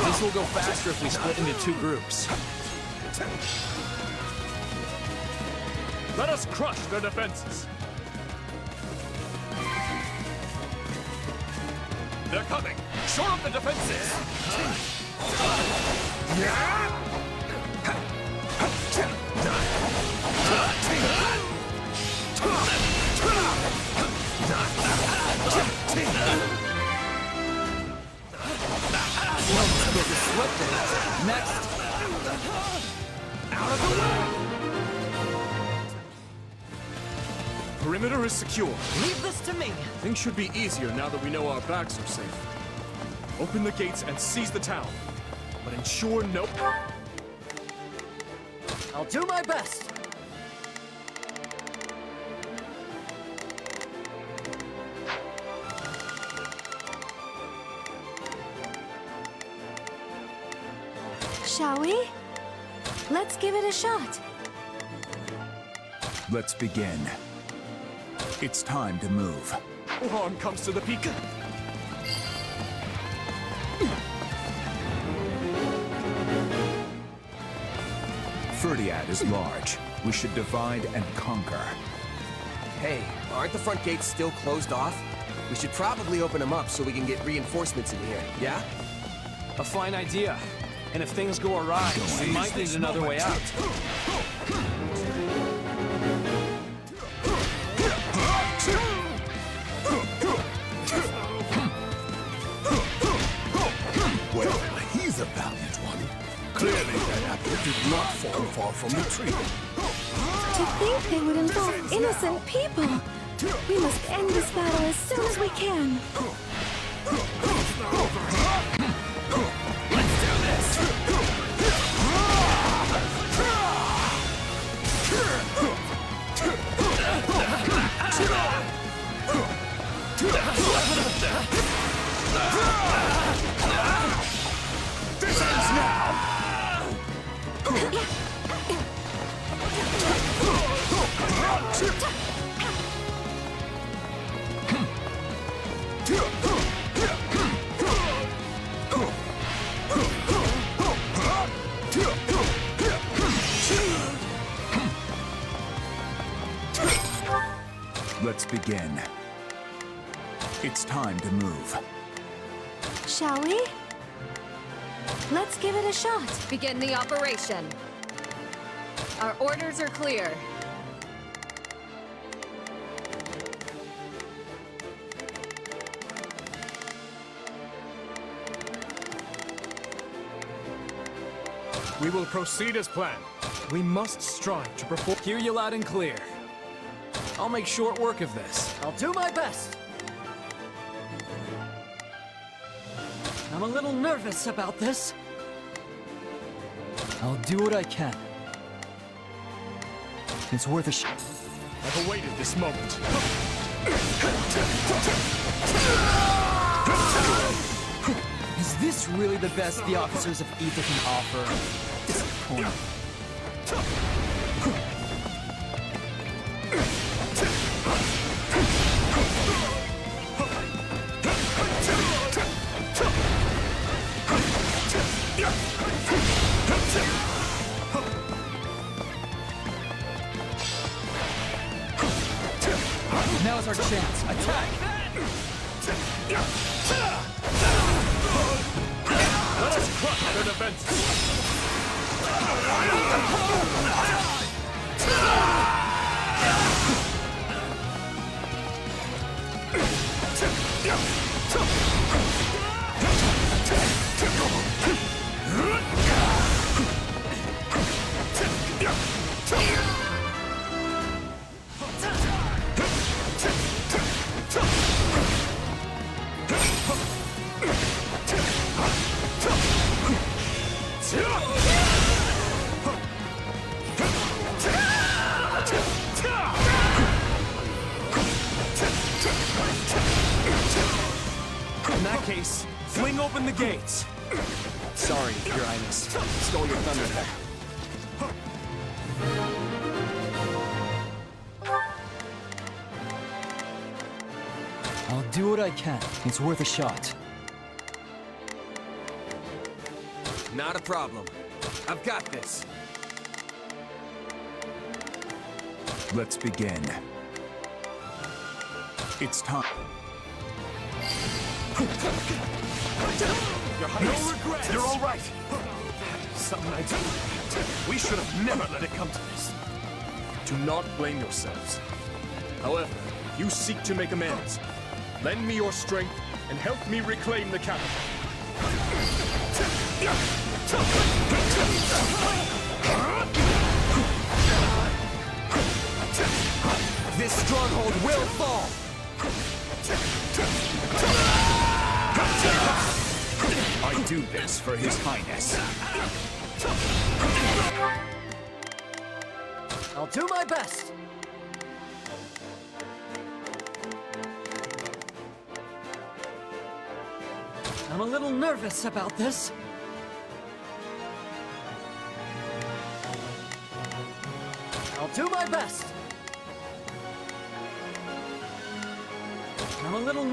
This will go faster if we split into two groups. Let us crush their defenses. They're coming. Shore up the defenses. Next! Out of the way! Perimeter is secure. Leave this to me! Things should be easier now that we know our backs are safe. Open the gates and seize the town. But ensure no... I'll do my best! Shall we? Let's give it a shot. Let's begin. It's time to move. On comes to the peak. Ferdiad is large. We should divide and conquer. Hey, aren't the front gates still closed off? We should probably open them up so we can get reinforcements in here, yeah? A fine idea. And if things go awry, we might need another way out. Well, he's a valiant one. Clearly that apple did not fall far from the tree. To think they would involve innocent people! We must end this battle as soon as we can. This ends now! Let's begin. It's time to move. Shall we? Let's give it a shot. Begin the operation. Our orders are clear. We will proceed as planned. We must strive to perform. Hear you loud and clear. I'll make short work of this. I'll do my best! I'm a little nervous about this. I'll do what I can. It's worth a shot. I've awaited this moment. Is this really the best the officers of Ether can offer? Disappointing. Now's our chance. Attack! Let us crush their defenses! In that case, fling open the gates. Sorry, Your Highness. Stole your thunder there. I'll do what I can. It's worth a shot. Not a problem. I've got this. Let's begin. It's time. Your Highness, no regrets. You're all right. Something I did. We should have never let it come to this. Do not blame yourselves. However, if you seek to make amends, lend me your strength and help me reclaim the capital. This stronghold will fall! I do this for His Highness. I'll do my best. I'm a little nervous about this. I'll do my best. I'm a little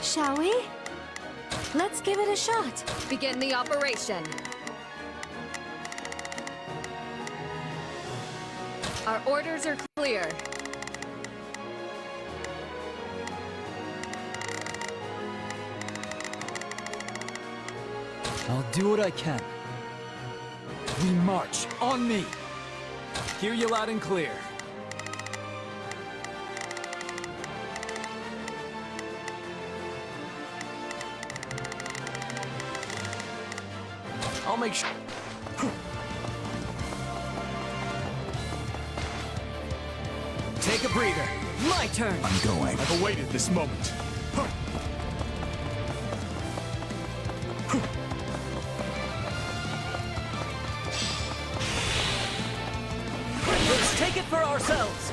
Shall we? Let's give it a shot. Begin the operation. Our orders are clear. I'll do what I can. We march. On me! Hear you loud and clear. I'll make sure. take a breather. My turn. I'm going. I've awaited this moment. Let's take it for ourselves.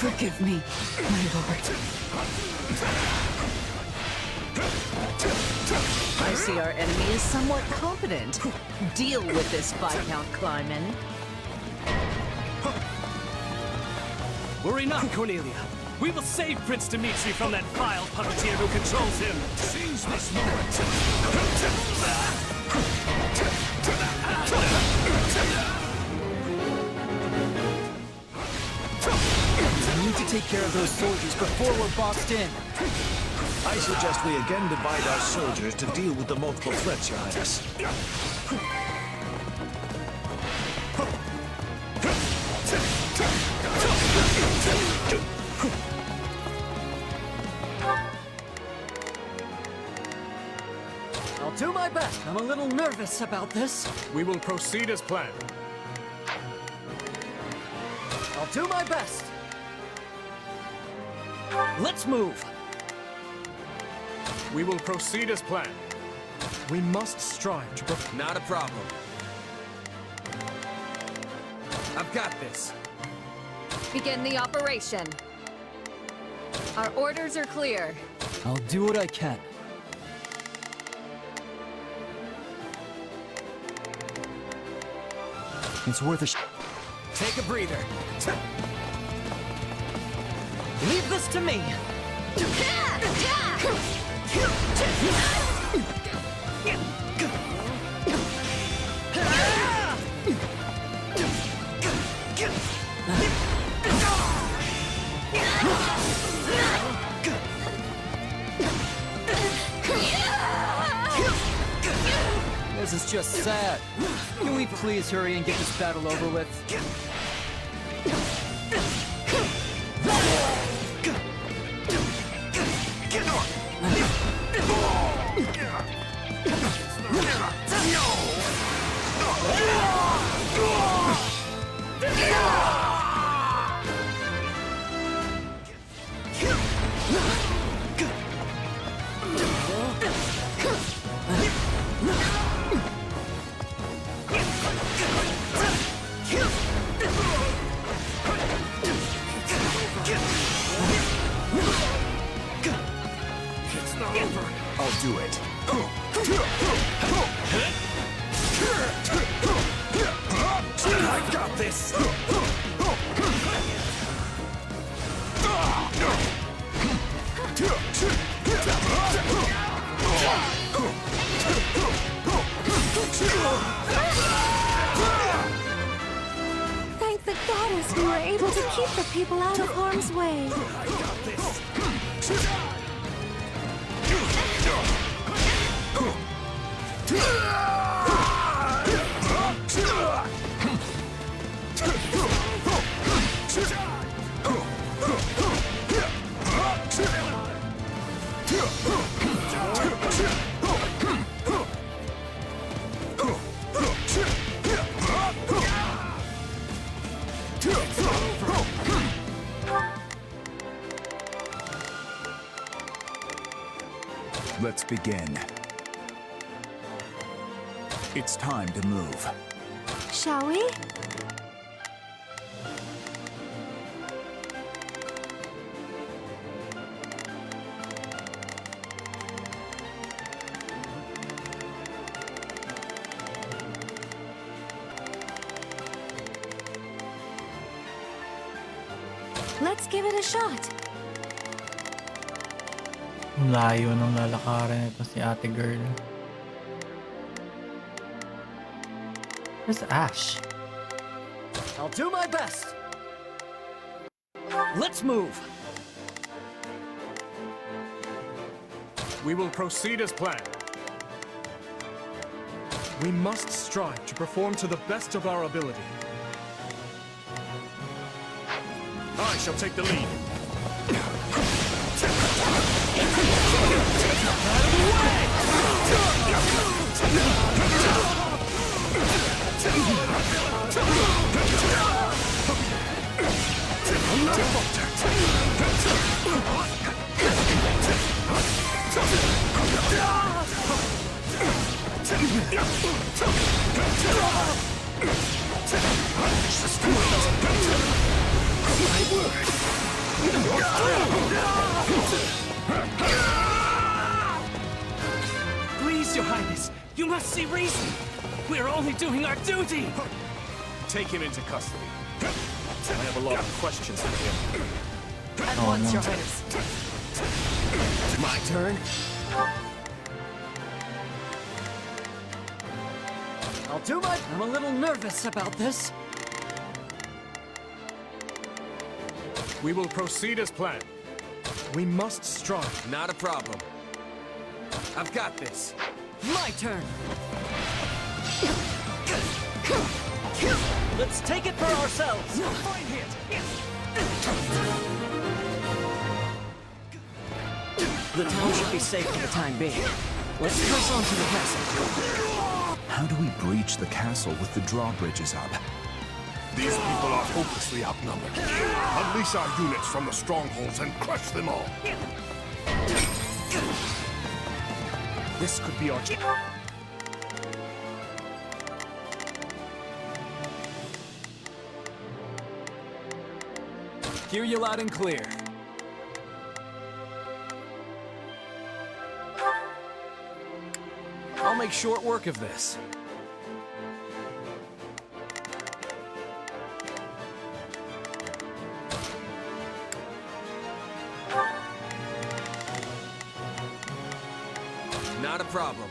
Forgive me, my lord. I see our enemy is somewhat competent. Deal with this, Viscount Kleiman. Worry not, Cornelia. We will save Prince Dimitri from that vile puppeteer who controls him. Seize this moment. We need to take care of those soldiers before we're boxed in. I suggest we again divide our soldiers to deal with the multiple threats, Your Highness. I'll do my best. I'm a little nervous about this. We will proceed as planned. I'll do my best. Let's move. We will proceed as planned. We must strive to Not a problem. I've got this. Begin the operation. Our orders are clear. I'll do what I can. It's worth a Take a breather. Leave this to me. This is just sad. Can we please hurry and get this battle over with? I'll do it. I got this! Thank the goddess we were able to keep the people out of harm's way. I got this! Let's begin. It's time to move. Shall we? Let's give it a shot. Layo ng lalakarin ito si ate girl. Where's Ash? I'll do my best. Let's move. We will proceed as planned. We must strive to perform to the best of our ability. I shall take the lead. Please, Your Highness, you must see reason. We're only doing our duty. Take him into custody. I have a lot of questions for him. At once, Your Highness. My turn? I'll do my... I'm a little nervous about this. We will proceed as planned. We must strive. Not a problem. I've got this. My turn. Let's take it for ourselves. Find it. The town should be safe for the time being. Let's press on to the castle. How do we breach the castle with the drawbridges up? These people are hopelessly outnumbered. Unleash our units from the strongholds and crush them all. This could be our... Hear you loud and clear. I'll make short work of this. Not a problem.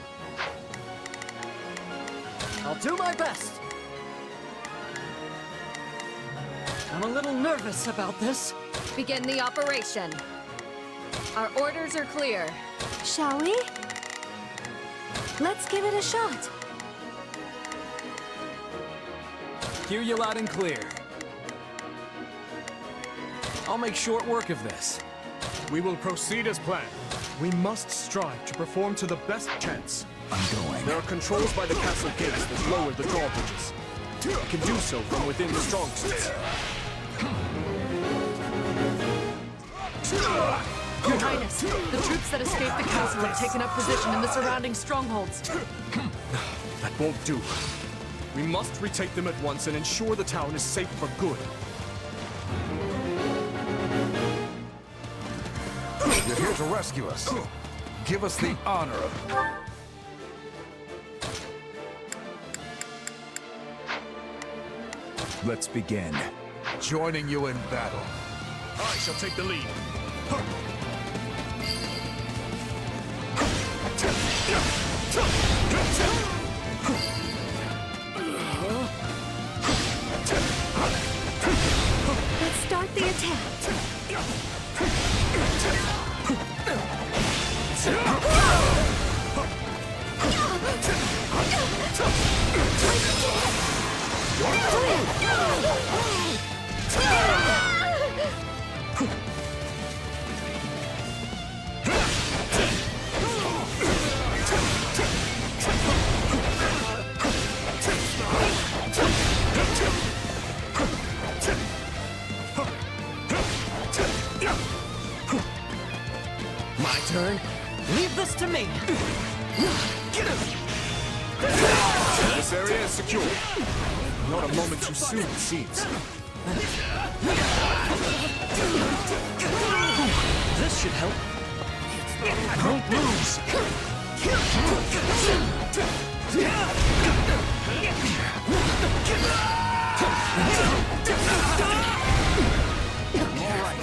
I'll do my best. I'm a little nervous about this. Begin the operation. Our orders are clear. Shall we? Let's give it a shot. Hear you loud and clear. I'll make short work of this. We will proceed as planned. We must strive to perform to the best chance. I'm going. There are controls by the castle gates that lower the drawbridges. You can do so from within the strongholds. Your Highness, the troops that escaped the castle have taken up position in the surrounding strongholds. That won't do. We must retake them at once and ensure the town is safe for good. You're here to rescue us. Give us the honor of... Let's begin. Joining you in battle. I shall take the lead. Let's start the attack. My turn. Leave this to me. This area is secure. Not a moment too soon, it seems. This should help. Don't lose. All right.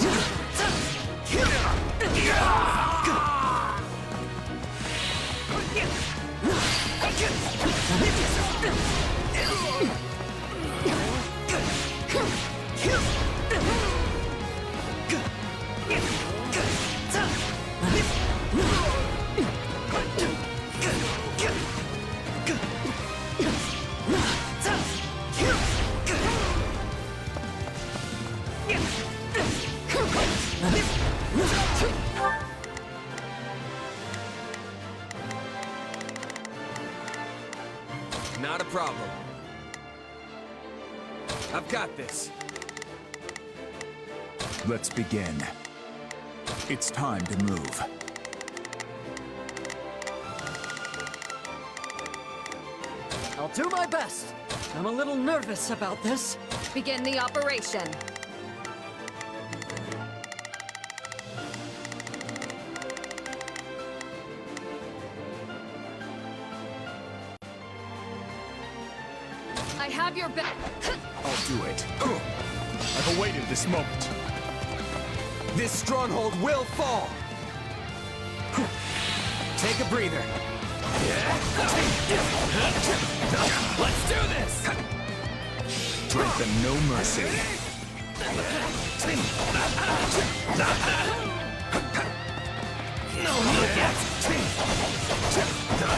Not a problem. I've got this. Let's begin. It's time to move. I'll do my best. I'm a little nervous about this. Begin the operation. I have your back. I'll do it. I've awaited this moment. This stronghold will fall. Take a breather. Let's do this! Strength and no mercy.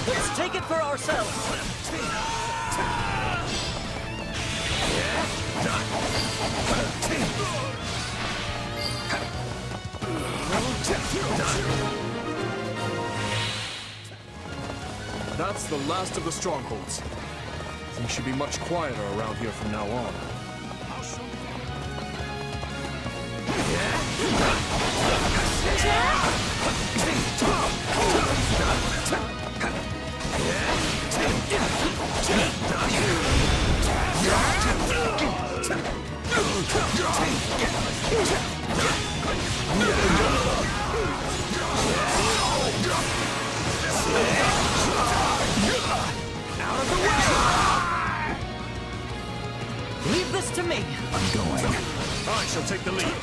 Let's take it for ourselves. That's the last of the strongholds. Things should be much quieter around here from now on. Out of the way! Leave this to me. I'm going. I shall take the lead.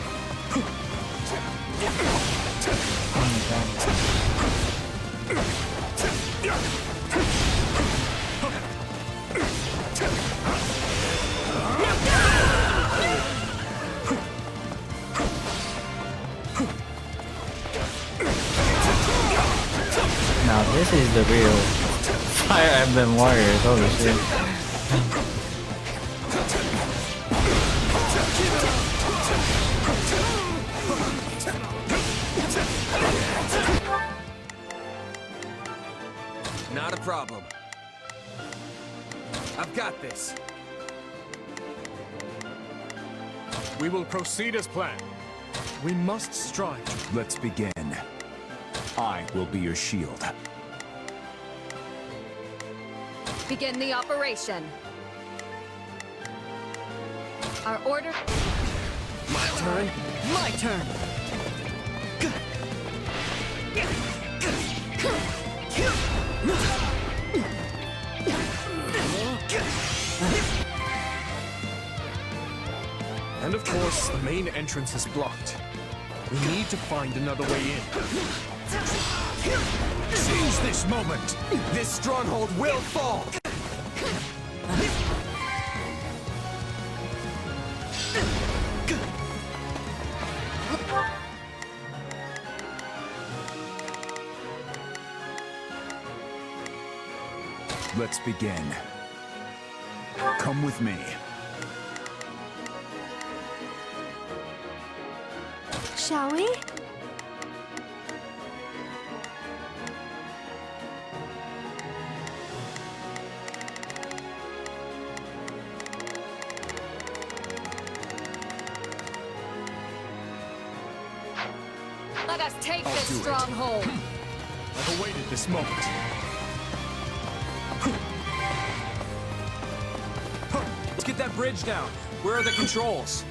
Now this is the real Fire Emblem Warriors, holy shit. Not a problem. I've got this. We will proceed as planned. We must strive. Let's begin. I will be your shield. Begin the operation. Our order. My turn. My turn. course, the main entrance is blocked. We need to find another way in. Seize this moment! This stronghold will fall! Let's begin. Come with me. Shall we? Let us take this do it. stronghold. I've awaited this moment. Let's get that bridge down. Where are the controls?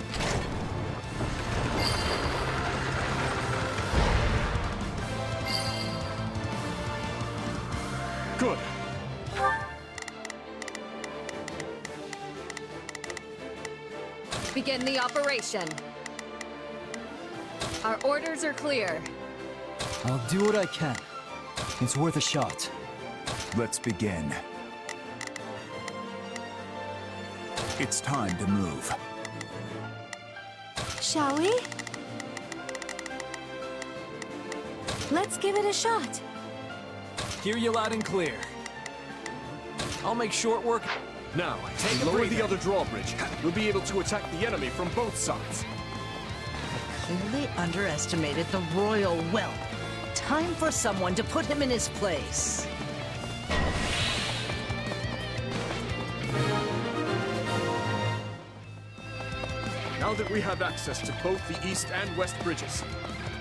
Good. Begin the operation. Our orders are clear. I'll do what I can. It's worth a shot. Let's begin. It's time to move. Shall we? Let's give it a shot. Hear you loud and clear. I'll make short work. Now, lower the other drawbridge. We'll be able to attack the enemy from both sides. Clearly underestimated the royal whelp. Time for someone to put him in his place. Now that we have access to both the east and west bridges,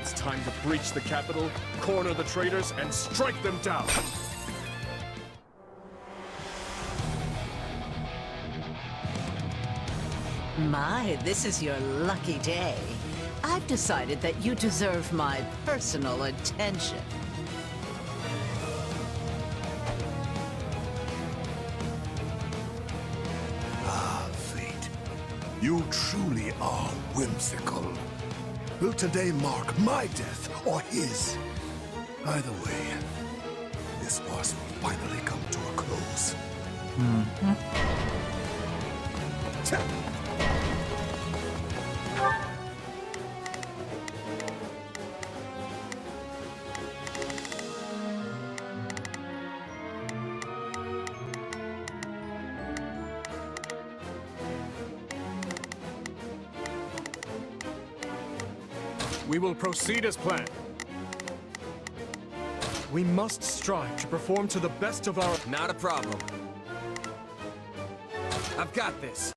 it's time to breach the capital, corner the traitors, and strike them down. My, this is your lucky day. I've decided that you deserve my personal attention. Ah, fate. You truly are whimsical. Will today mark my death or his? Either way, this farce will finally come to a close. We will proceed as planned. We must strive to perform to the best of our... Not a problem. I've got this.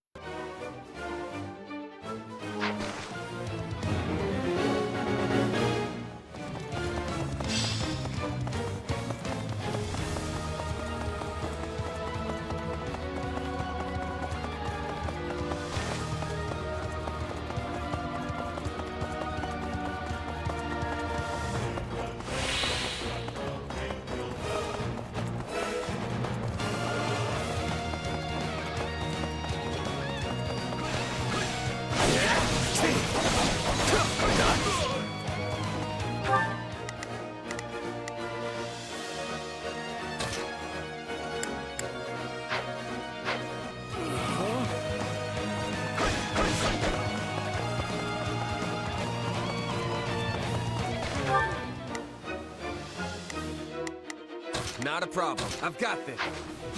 Not a problem. I've got this.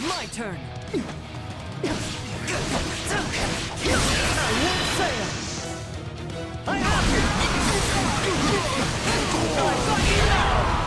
My turn. I won't fail. I have you. I got you now.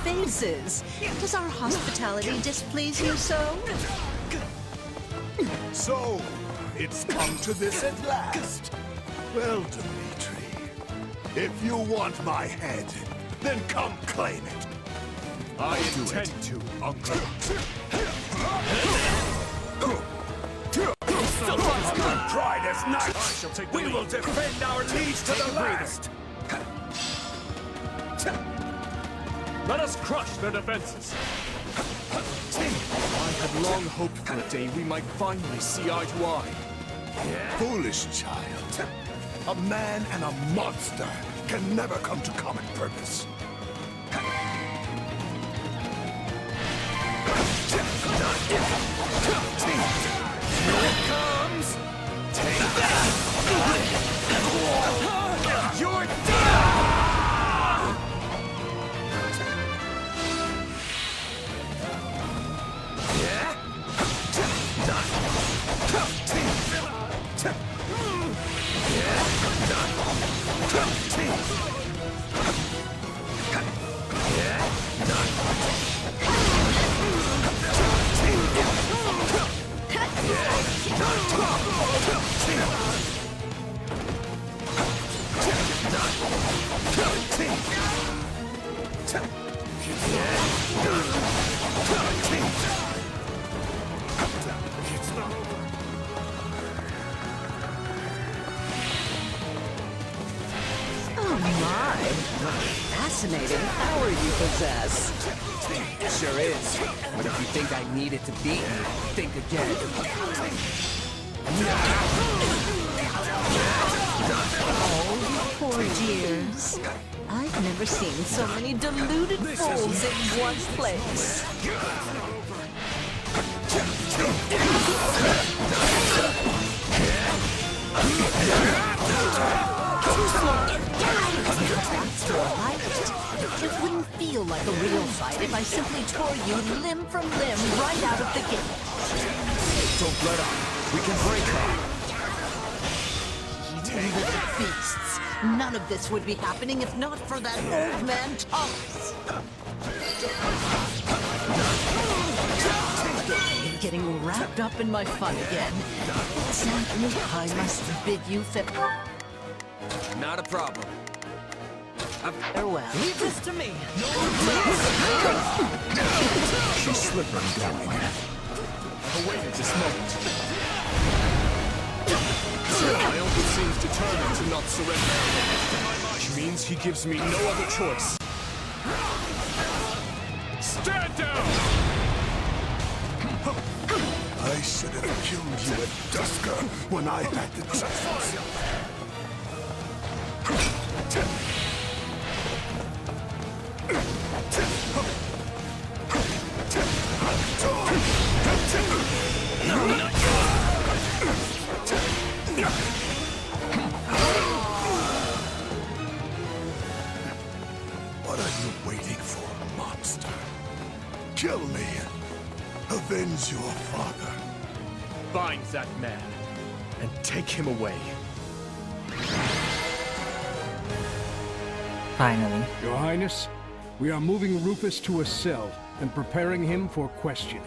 faces. Does our hospitality displease you so? So, it's come to this at last. Well, Dimitri, if you want my head, then come claim it. I intend to, Uncle. Pride as knights, we will defend our liege to the last. Let us crush their defenses. I had long hoped for a day we might finally see eye to eye. Foolish child. A man and a monster can never come to common purpose. Here it comes! Take that! You're done! Fascinating power you possess. Sure is. But if you think I need it to beat you, think again. Oh, you poor dears. I've never seen so many deluded fools in one place. It wouldn't feel like a real fight if I simply tore you limb from limb right out of the gate. Don't let up. We can break her. You little beasts. None of this would be happening if not for that old man Thomas. You're getting wrapped up in my fun again. Exactly, I must bid you farewell. Not a problem. Farewell. Leave this to me. She's slippery going. I've awaited this moment. My uncle seems determined to not surrender, which means he gives me no other choice. Stand down! I should have killed you at Dusker when I had the chance. What are you waiting for, monster? Kill me. Avenge your father. Find that man and take him away. Finally. Your Highness, we are moving Rufus to a cell and preparing him for questioning.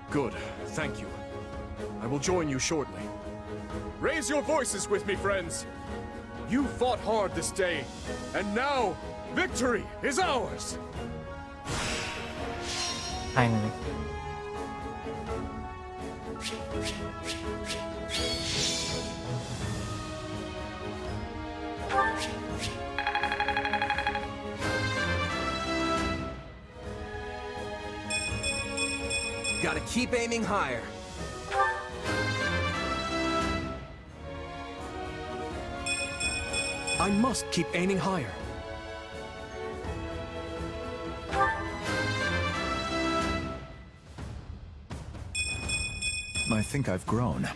Good, thank you. I will join you shortly. Raise your voices with me, friends. You fought hard this day, and now victory is ours. Finally. Gotta keep aiming higher. I must keep aiming higher. I think I've grown.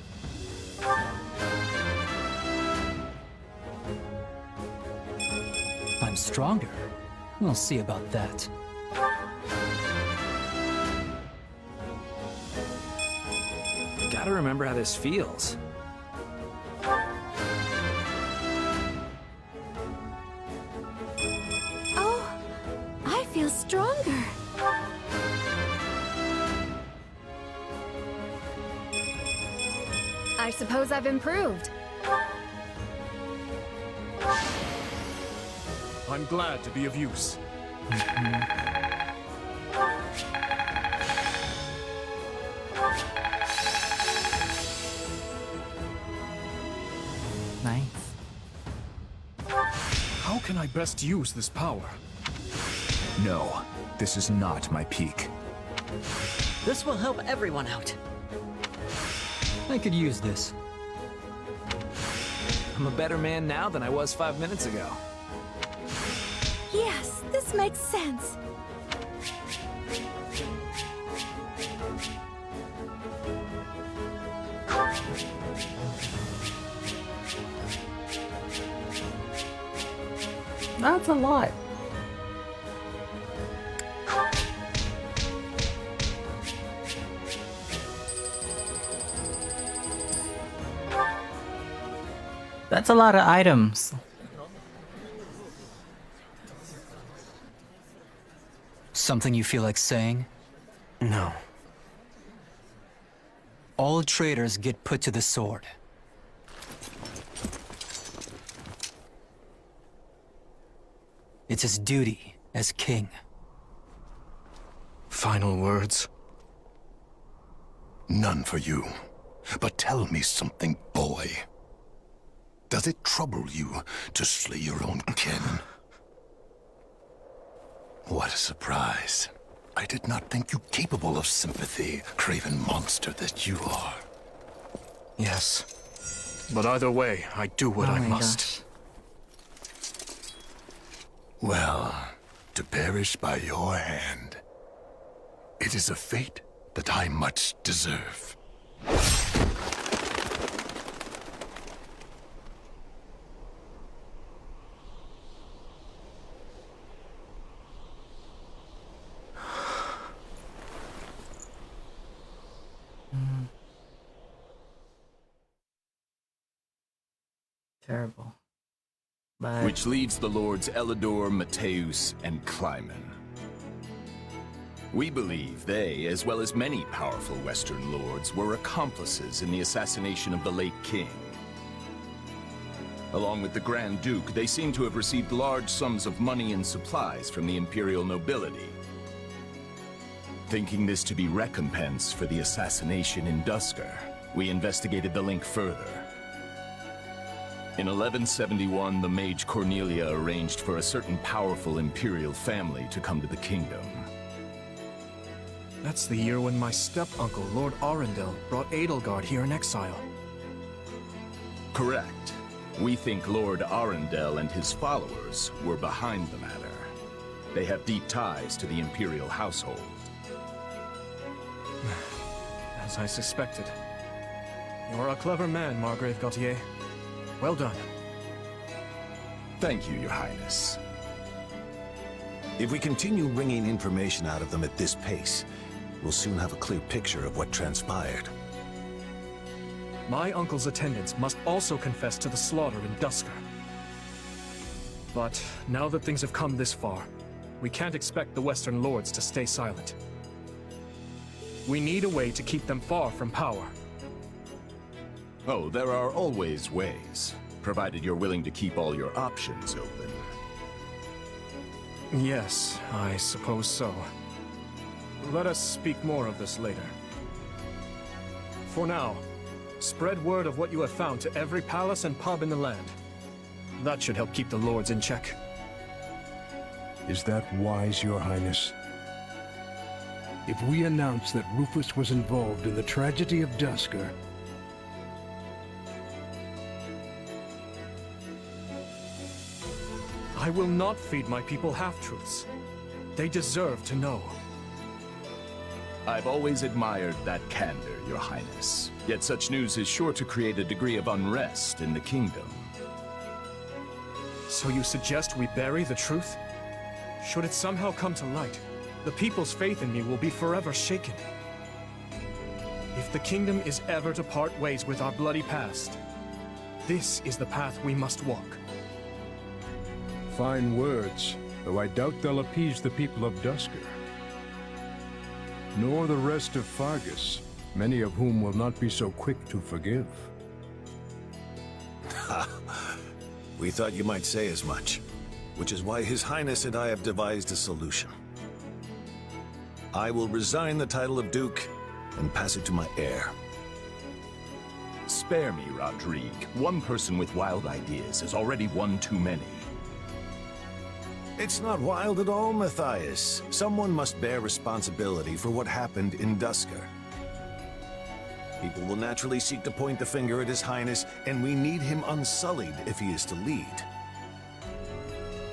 I'm stronger. We'll see about that. Gotta remember how this feels. Oh, I feel I suppose I've improved. I'm glad to be of use. Nice. How can I best use this power? No, this is not my peak. This will help everyone out. I could use this. I'm a better man now than I was 5 minutes ago. Yes, this makes sense. That's a lot. That's a lot of items. Something you feel like saying? No. All traitors get put to the sword. It's his duty as king. Final words? None for you. But tell me something, boy. Does it trouble you to slay your own kin? What a surprise. I did not think you capable of sympathy, craven monster that you are. Yes. But either way, I do what I must. Well, to perish by your hand, it is a fate that I much deserve. Terrible. But which leads the lords Elidor, Mateus, and Kleiman. We believe they, as well as many powerful Western lords, were accomplices in the assassination of the late king. Along with the Grand Duke, they seem to have received large sums of money and supplies from the imperial nobility. Thinking this to be recompense for the assassination in Duscar, we investigated the link further. In 1171, the mage Cornelia arranged for a certain powerful imperial family to come to the kingdom. That's the year when my step-uncle, Lord Arundel, brought Edelgard here in exile. Correct. We think Lord Arundel and his followers were behind the matter. They have deep ties to the imperial household. As I suspected. You're a clever man, Margrave Gautier. Well done. Thank you, Your Highness. If we continue wringing information out of them at this pace, we'll soon have a clear picture of what transpired. My uncle's attendants must also confess to the slaughter in Duscar. But now that things have come this far, we can't expect the Western lords to stay silent. We need a way to keep them far from power. Oh, there are always ways, provided you're willing to keep all your options open. Yes, I suppose so. Let us speak more of this later. For now, spread word of what you have found to every palace and pub in the land. That should help keep the lords in check. Is that wise, Your Highness? If we announce that Rufus was involved in the tragedy of Duscar, I will not feed my people half-truths. They deserve to know. I've always admired that candor, Your Highness. Yet such news is sure to create a degree of unrest in the kingdom. So you suggest we bury the truth? Should it somehow come to light, the people's faith in me will be forever shaken. If the kingdom is ever to part ways with our bloody past, this is the path we must walk. fine words, though I doubt they'll appease the people of Duscar. Nor the rest of Fargus, many of whom will not be so quick to forgive. We thought you might say as much, which is why His Highness and I have devised a solution. I will resign the title of Duke and pass it to my heir. Spare me, Rodrigue. One person with wild ideas is already one too many. It's not wild at all, Matthias. Someone must bear responsibility for what happened in Duscur. People will naturally seek to point the finger at His Highness, and we need him unsullied if he is to lead.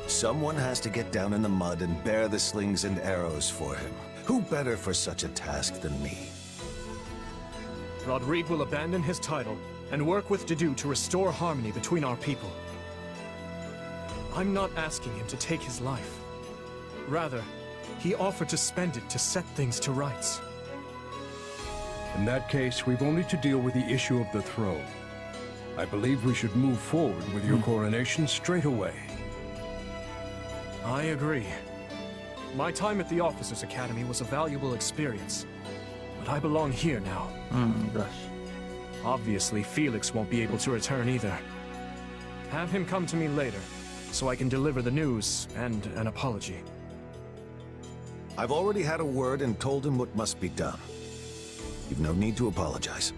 Someone has to get down in the mud and bear the slings and arrows for him. Who better for such a task than me? Rodrigue will abandon his title and work with Dedu to restore harmony between our people. I'm not asking him to take his life. Rather, he offered to spend it to set things to rights. In that case, we've only to deal with the issue of the throne. I believe we should move forward with your coronation straight away. I agree. My time at the Officers' Academy was a valuable experience, but I belong here now. Gosh. Obviously, Felix won't be able to return either. Have him come to me later, so I can deliver the news and an apology. I've already had a word and told him what must be done. You've no need to apologize.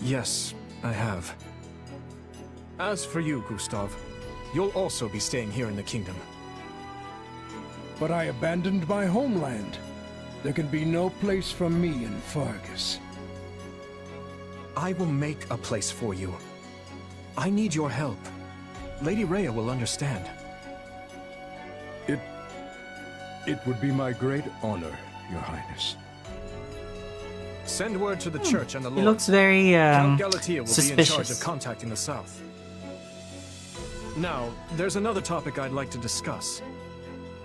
Yes, I have. As for you, Gustav, you'll also be staying here in the kingdom. But I abandoned my homeland. There can be no place for me in Fargus. I will make a place for you. I need your help. Lady Rhea will understand. It would be my great honor, Your Highness. Send word to the church and the Lord. He looks very Count Galatea will suspicious. be in charge of contacting the south. Now, there's another topic I'd like to discuss.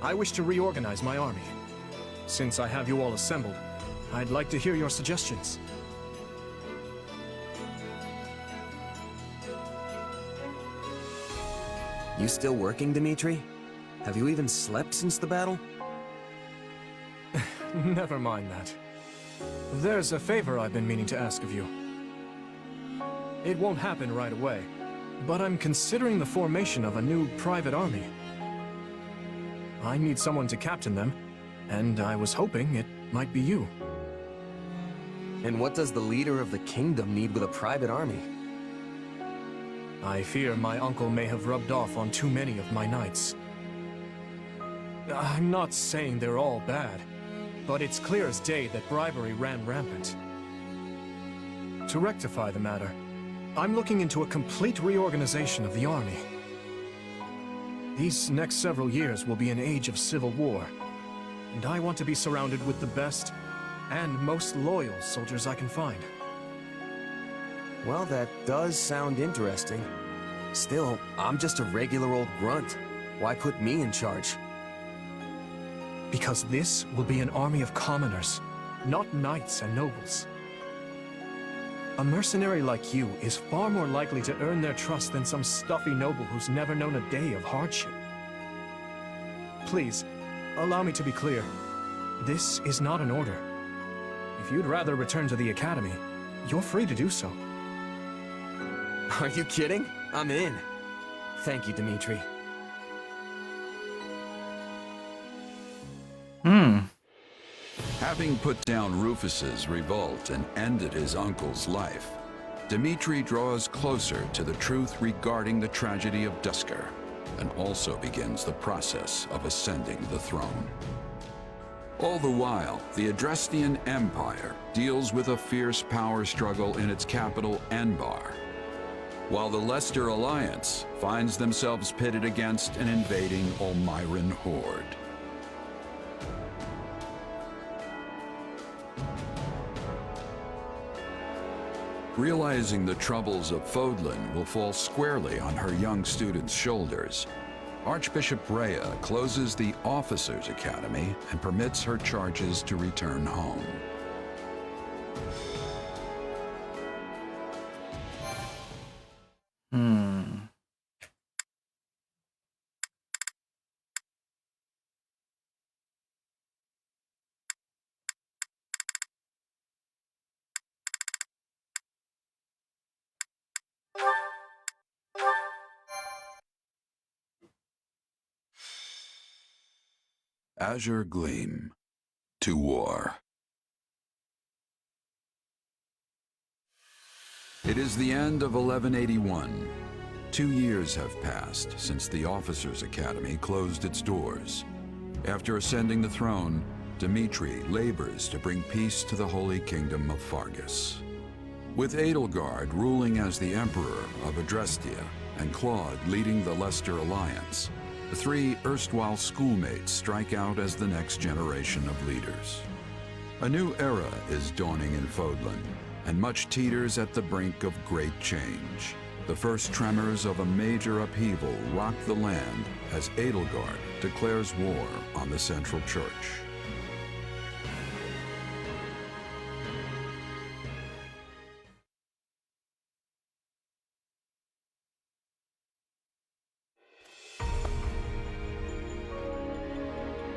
I wish to reorganize my army. Since I have you all assembled, I'd like to hear your suggestions. You still working, Dmitri? Have you even slept since the battle? Never mind that. There's a favor I've been meaning to ask of you. It won't happen right away, but I'm considering the formation of a new private army. I need someone to captain them, and I was hoping it might be you. And what does the leader of the kingdom need with a private army? I fear my uncle may have rubbed off on too many of my knights. I'm not saying they're all bad, but it's clear as day that bribery ran rampant. To rectify the matter, I'm looking into a complete reorganization of the army. These next several years will be an age of civil war, and I want to be surrounded with the best and most loyal soldiers I can find. Well, that does sound interesting. Still, I'm just a regular old grunt. Why put me in charge? Because this will be an army of commoners, not knights and nobles. A mercenary like you is far more likely to earn their trust than some stuffy noble who's never known a day of hardship. Please, allow me to be clear. This is not an order. If you'd rather return to the academy, you're free to do so. Are you kidding? I'm in. Thank you, Dmitri. Having put down Rufus's revolt and ended his uncle's life, Dmitri draws closer to the truth regarding the tragedy of Duscur, and also begins the process of ascending the throne. All the while, the Adrestian Empire deals with a fierce power struggle in its capital, Enbar, while the Leicester Alliance finds themselves pitted against an invading Olmyran horde. Realizing the troubles of Fodlan will fall squarely on her young students' shoulders, Archbishop Rhea closes the Officers' Academy and permits her charges to return home. Azure Gleam. To war. It is the end of 1181. 2 years have passed since the Officers' Academy closed its doors. After ascending the throne, Dimitri labors to bring peace to the Holy Kingdom of Fargus. With Edelgard ruling as the Emperor of Adrestia and Claude leading the Leicester Alliance, the three erstwhile schoolmates strike out as the next generation of leaders. A new era is dawning in Fodlan, and much teeters at the brink of great change. The first tremors of a major upheaval rock the land as Edelgard declares war on the Central Church.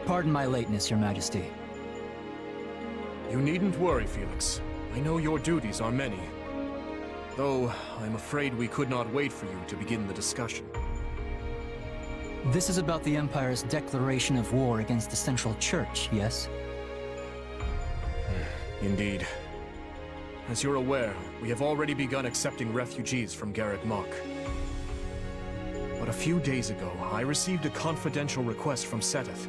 Pardon my lateness, Your Majesty. You needn't worry, Felix. I know your duties are many. Though, I'm afraid we could not wait for you to begin the discussion. This is about the Empire's declaration of war against the Central Church, yes? Indeed. As you're aware, we have already begun accepting refugees from Garreg Mach. But a few days ago, I received a confidential request from Seteth,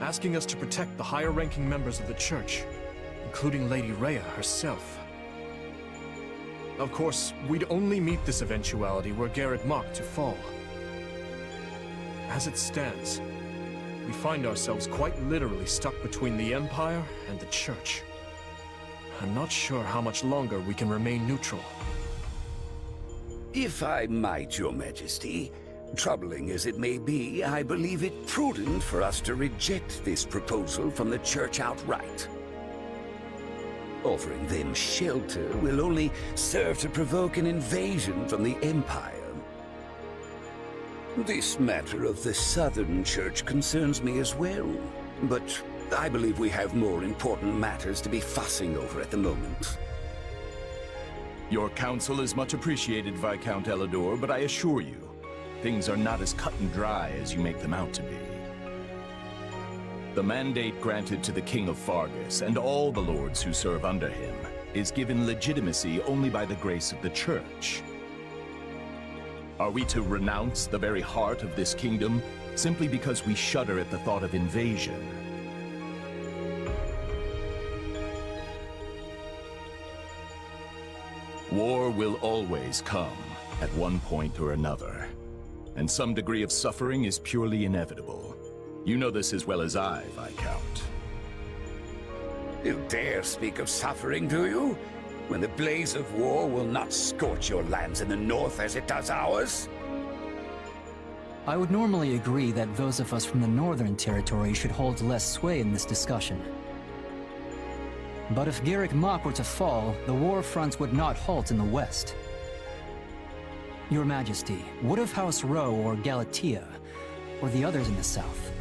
asking us to protect the higher-ranking members of the Church, including Lady Rhea herself. Of course, we'd only meet this eventuality were Garreg Mach to fall. As it stands, we find ourselves quite literally stuck between the Empire and the Church. I'm not sure how much longer we can remain neutral. If I might, Your Majesty, troubling as it may be, I believe it prudent for us to reject this proposal from the Church outright. Offering them shelter will only serve to provoke an invasion from the Empire. This matter of the Southern Church concerns me as well, but I believe we have more important matters to be fussing over at the moment. Your counsel is much appreciated, Viscount Elidor, but I assure you, things are not as cut and dry as you make them out to be. The mandate granted to the King of Fargus and all the lords who serve under him is given legitimacy only by the grace of the Church. Are we to renounce the very heart of this kingdom simply because we shudder at the thought of invasion? War will always come at one point or another, and some degree of suffering is purely inevitable. You know this as well as I, Viscount. You dare speak of suffering, do you? When the blaze of war will not scorch your lands in the north as it does ours? I would normally agree that those of us from the Northern Territory should hold less sway in this discussion. But if Garreg Mach were to fall, the war fronts would not halt in the west. Your Majesty, what of House Rowe or Galatea, or the others in the south?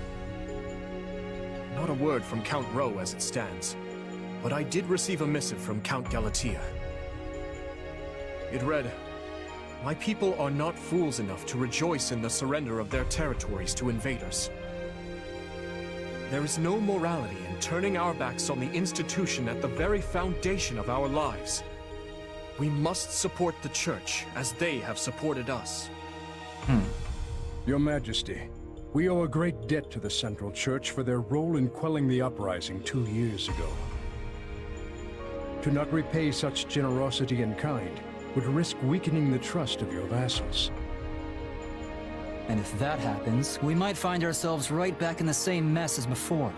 Not a word from Count Rowe as it stands, but I did receive a missive from Count Galatea. It read, "My people are not fools enough to rejoice in the surrender of their territories to invaders. There is no morality in turning our backs on the institution at the very foundation of our lives. We must support the Church as they have supported us." Your Majesty, we owe a great debt to the Central Church for their role in quelling the uprising 2 years ago. To not repay such generosity in kind would risk weakening the trust of your vassals. And if that happens, we might find ourselves right back in the same mess as before.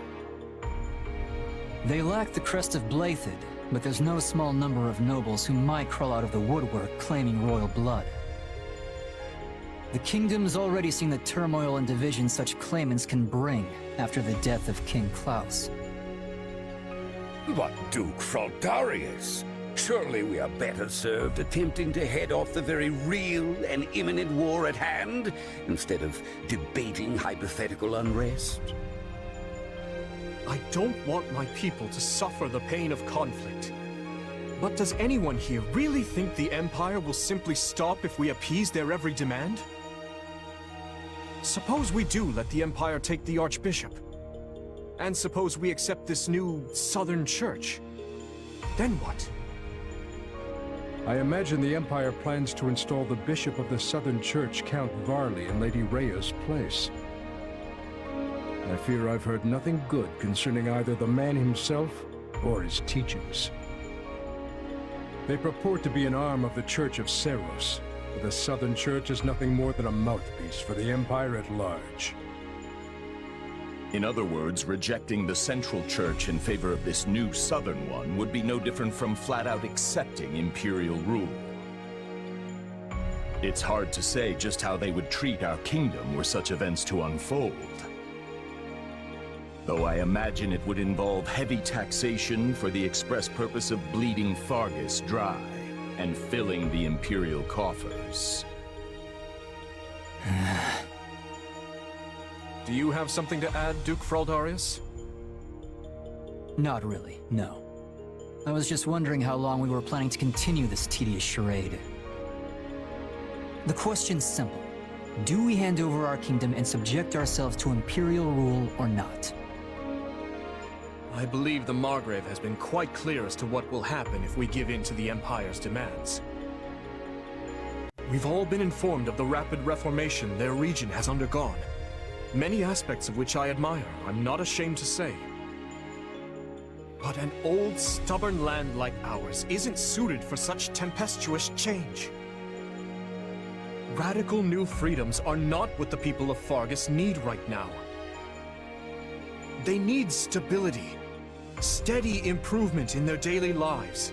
They lack the crest of Blaidd, but there's no small number of nobles who might crawl out of the woodwork claiming royal blood. The kingdom's already seen the turmoil and division such claimants can bring after the death of King Klaus. But Duke Fraldarius, surely we are better served attempting to head off the very real and imminent war at hand, instead of debating hypothetical unrest. I don't want my people to suffer the pain of conflict. But does anyone here really think the Empire will simply stop if we appease their every demand? Suppose we do let the Empire take the Archbishop. And suppose we accept this new Southern Church. Then what? I imagine the Empire plans to install the Bishop of the Southern Church, Count Varley, in Lady Rhea's place. I fear I've heard nothing good concerning either the man himself or his teachings. They purport to be an arm of the Church of Seros, but the Southern Church is nothing more than a mouthpiece for the Empire at large. In other words, rejecting the Central Church in favor of this new Southern one would be no different from flat-out accepting Imperial rule. It's hard to say just how they would treat our kingdom were such events to unfold. Though I imagine it would involve heavy taxation for the express purpose of bleeding Fargus dry and filling the Imperial coffers. Do you have something to add, Duke Fraldarius? Not really, no. I was just wondering how long we were planning to continue this tedious charade. The question's simple. Do we hand over our kingdom and subject ourselves to Imperial rule or not? I believe the Margrave has been quite clear as to what will happen if we give in to the Empire's demands. We've all been informed of the rapid reformation their region has undergone, many aspects of which I admire, I'm not ashamed to say. But an old, stubborn land like ours isn't suited for such tempestuous change. Radical new freedoms are not what the people of Fargus need right now. They need stability, steady improvement in their daily lives,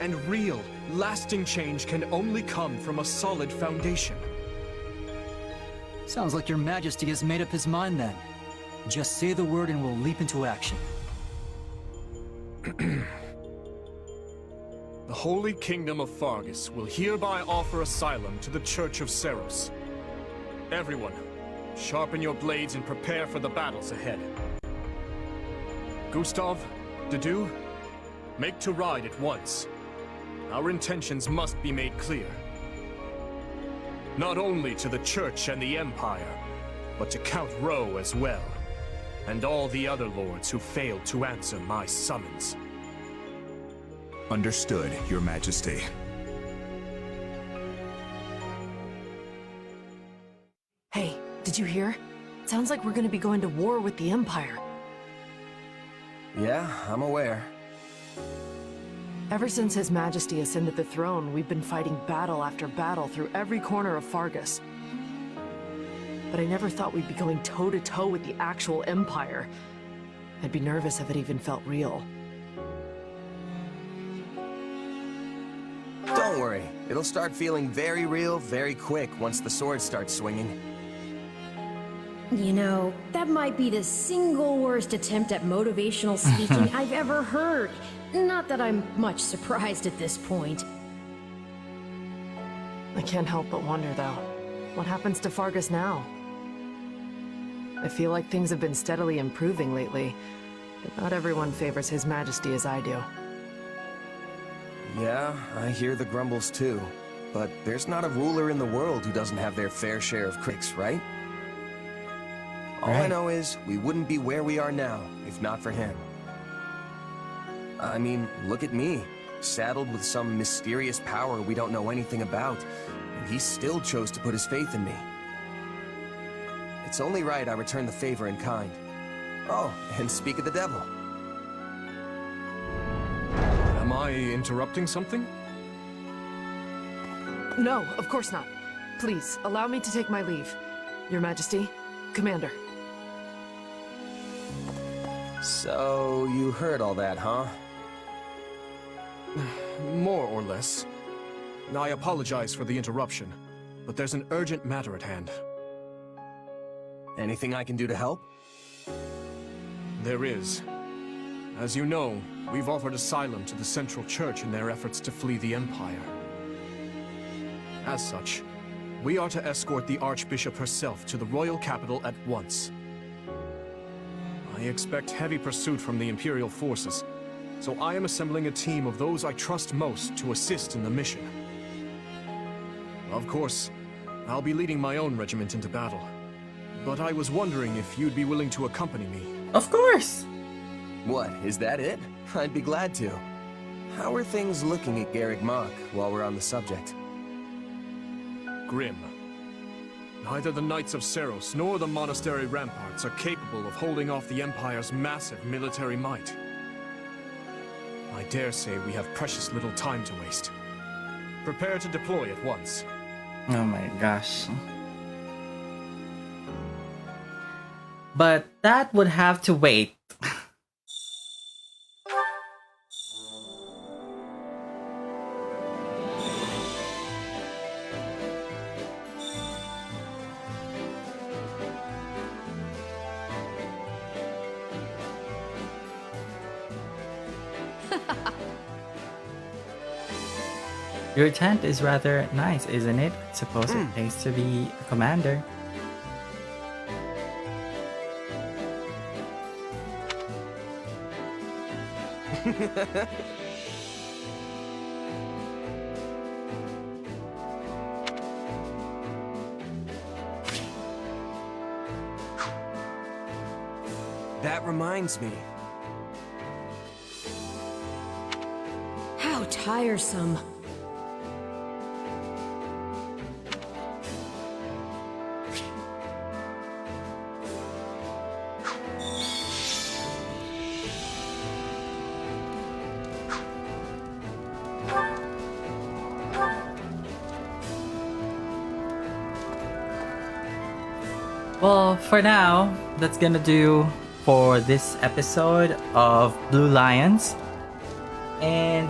and real, lasting change can only come from a solid foundation. Sounds like your Majesty has made up his mind then. Just say the word and we'll leap into action. The Holy Kingdom of Fargus will hereby offer asylum to the Church of Seros. Everyone, sharpen your blades and prepare for the battles ahead. Gustav, Dedu, make to ride at once. Our intentions must be made clear. Not only to the Church and the Empire, but to Count Rowe as well, and all the other lords who failed to answer my summons. Understood, Your Majesty. Hey, did you hear? Sounds like we're gonna be going to war with the Empire. Yeah, I'm aware. Ever since His Majesty ascended the throne, we've been fighting battle after battle through every corner of Fargus. But I never thought we'd be going toe-to-toe with the actual Empire. I'd be nervous if it even felt real. Don't worry, it'll start feeling very real very quick once the sword starts swinging. You know, that might be the single worst attempt at motivational speaking I've ever heard. Not that I'm much surprised at this point. I can't help but wonder, though. What happens to Fargus now? I feel like things have been steadily improving lately, but not everyone favors His Majesty as I do. Yeah, I hear the grumbles too. But there's not a ruler in the world who doesn't have their fair share of critics, right? All I know is, we wouldn't be where we are now, if not for him. I mean, look at me, saddled with some mysterious power we don't know anything about, and he still chose to put his faith in me. It's only right I return the favor in kind. Oh, and speak of the devil. Am I interrupting something? No, of course not. Please, allow me to take my leave. Your Majesty, Commander. So, you heard all that, huh? More or less. I apologize for the interruption, but there's an urgent matter at hand. Anything I can do to help? There is. As you know, we've offered asylum to the Central Church in their efforts to flee the Empire. As such, we are to escort the Archbishop herself to the royal capital at once. I expect heavy pursuit from the Imperial forces, so I am assembling a team of those I trust most to assist in the mission. Of course, I'll be leading my own regiment into battle, but I was wondering if you'd be willing to accompany me. Of course! What, is that it? I'd be glad to. How are things looking at Garrick Mach while we're on the subject? Grim. Neither the Knights of Seros nor the monastery ramparts are capable of holding off the Empire's massive military might. I dare say we have precious little time to waste. Prepare to deploy at once. Oh my gosh. But that would have to wait. Your tent is rather nice, isn't it? I suppose it pays to be a commander. That reminds me. How tiresome. Well, for now, that's gonna do for this episode of Blue Lions. And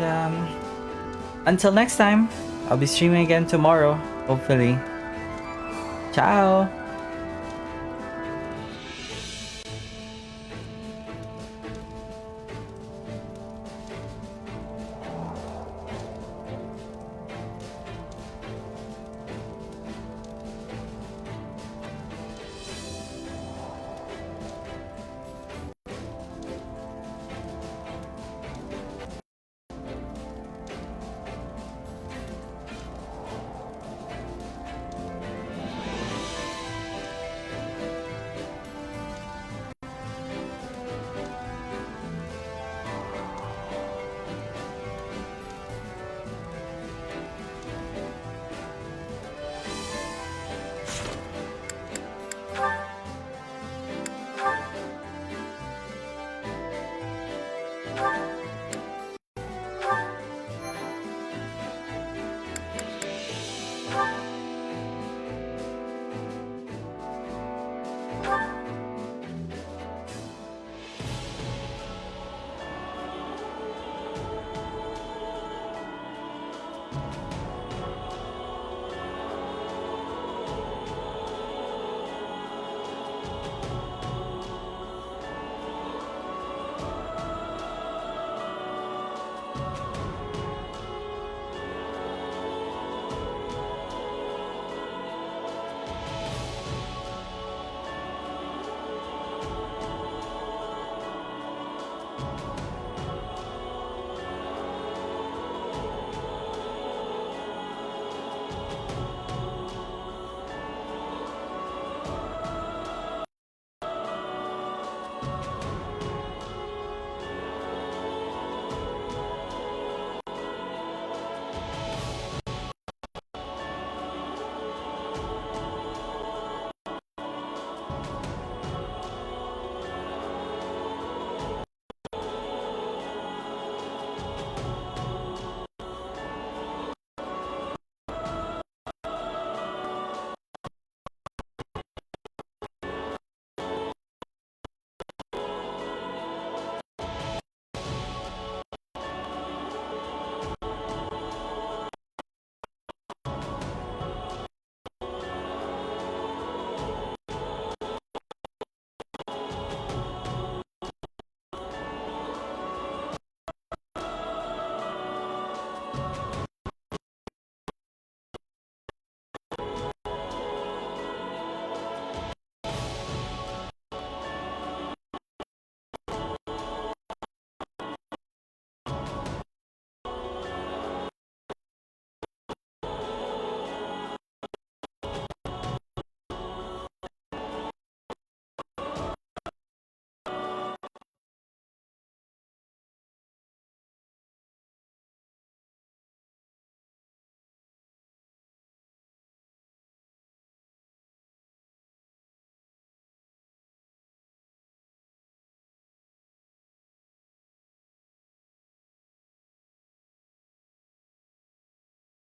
until next time, I'll be streaming again tomorrow, hopefully. Ciao!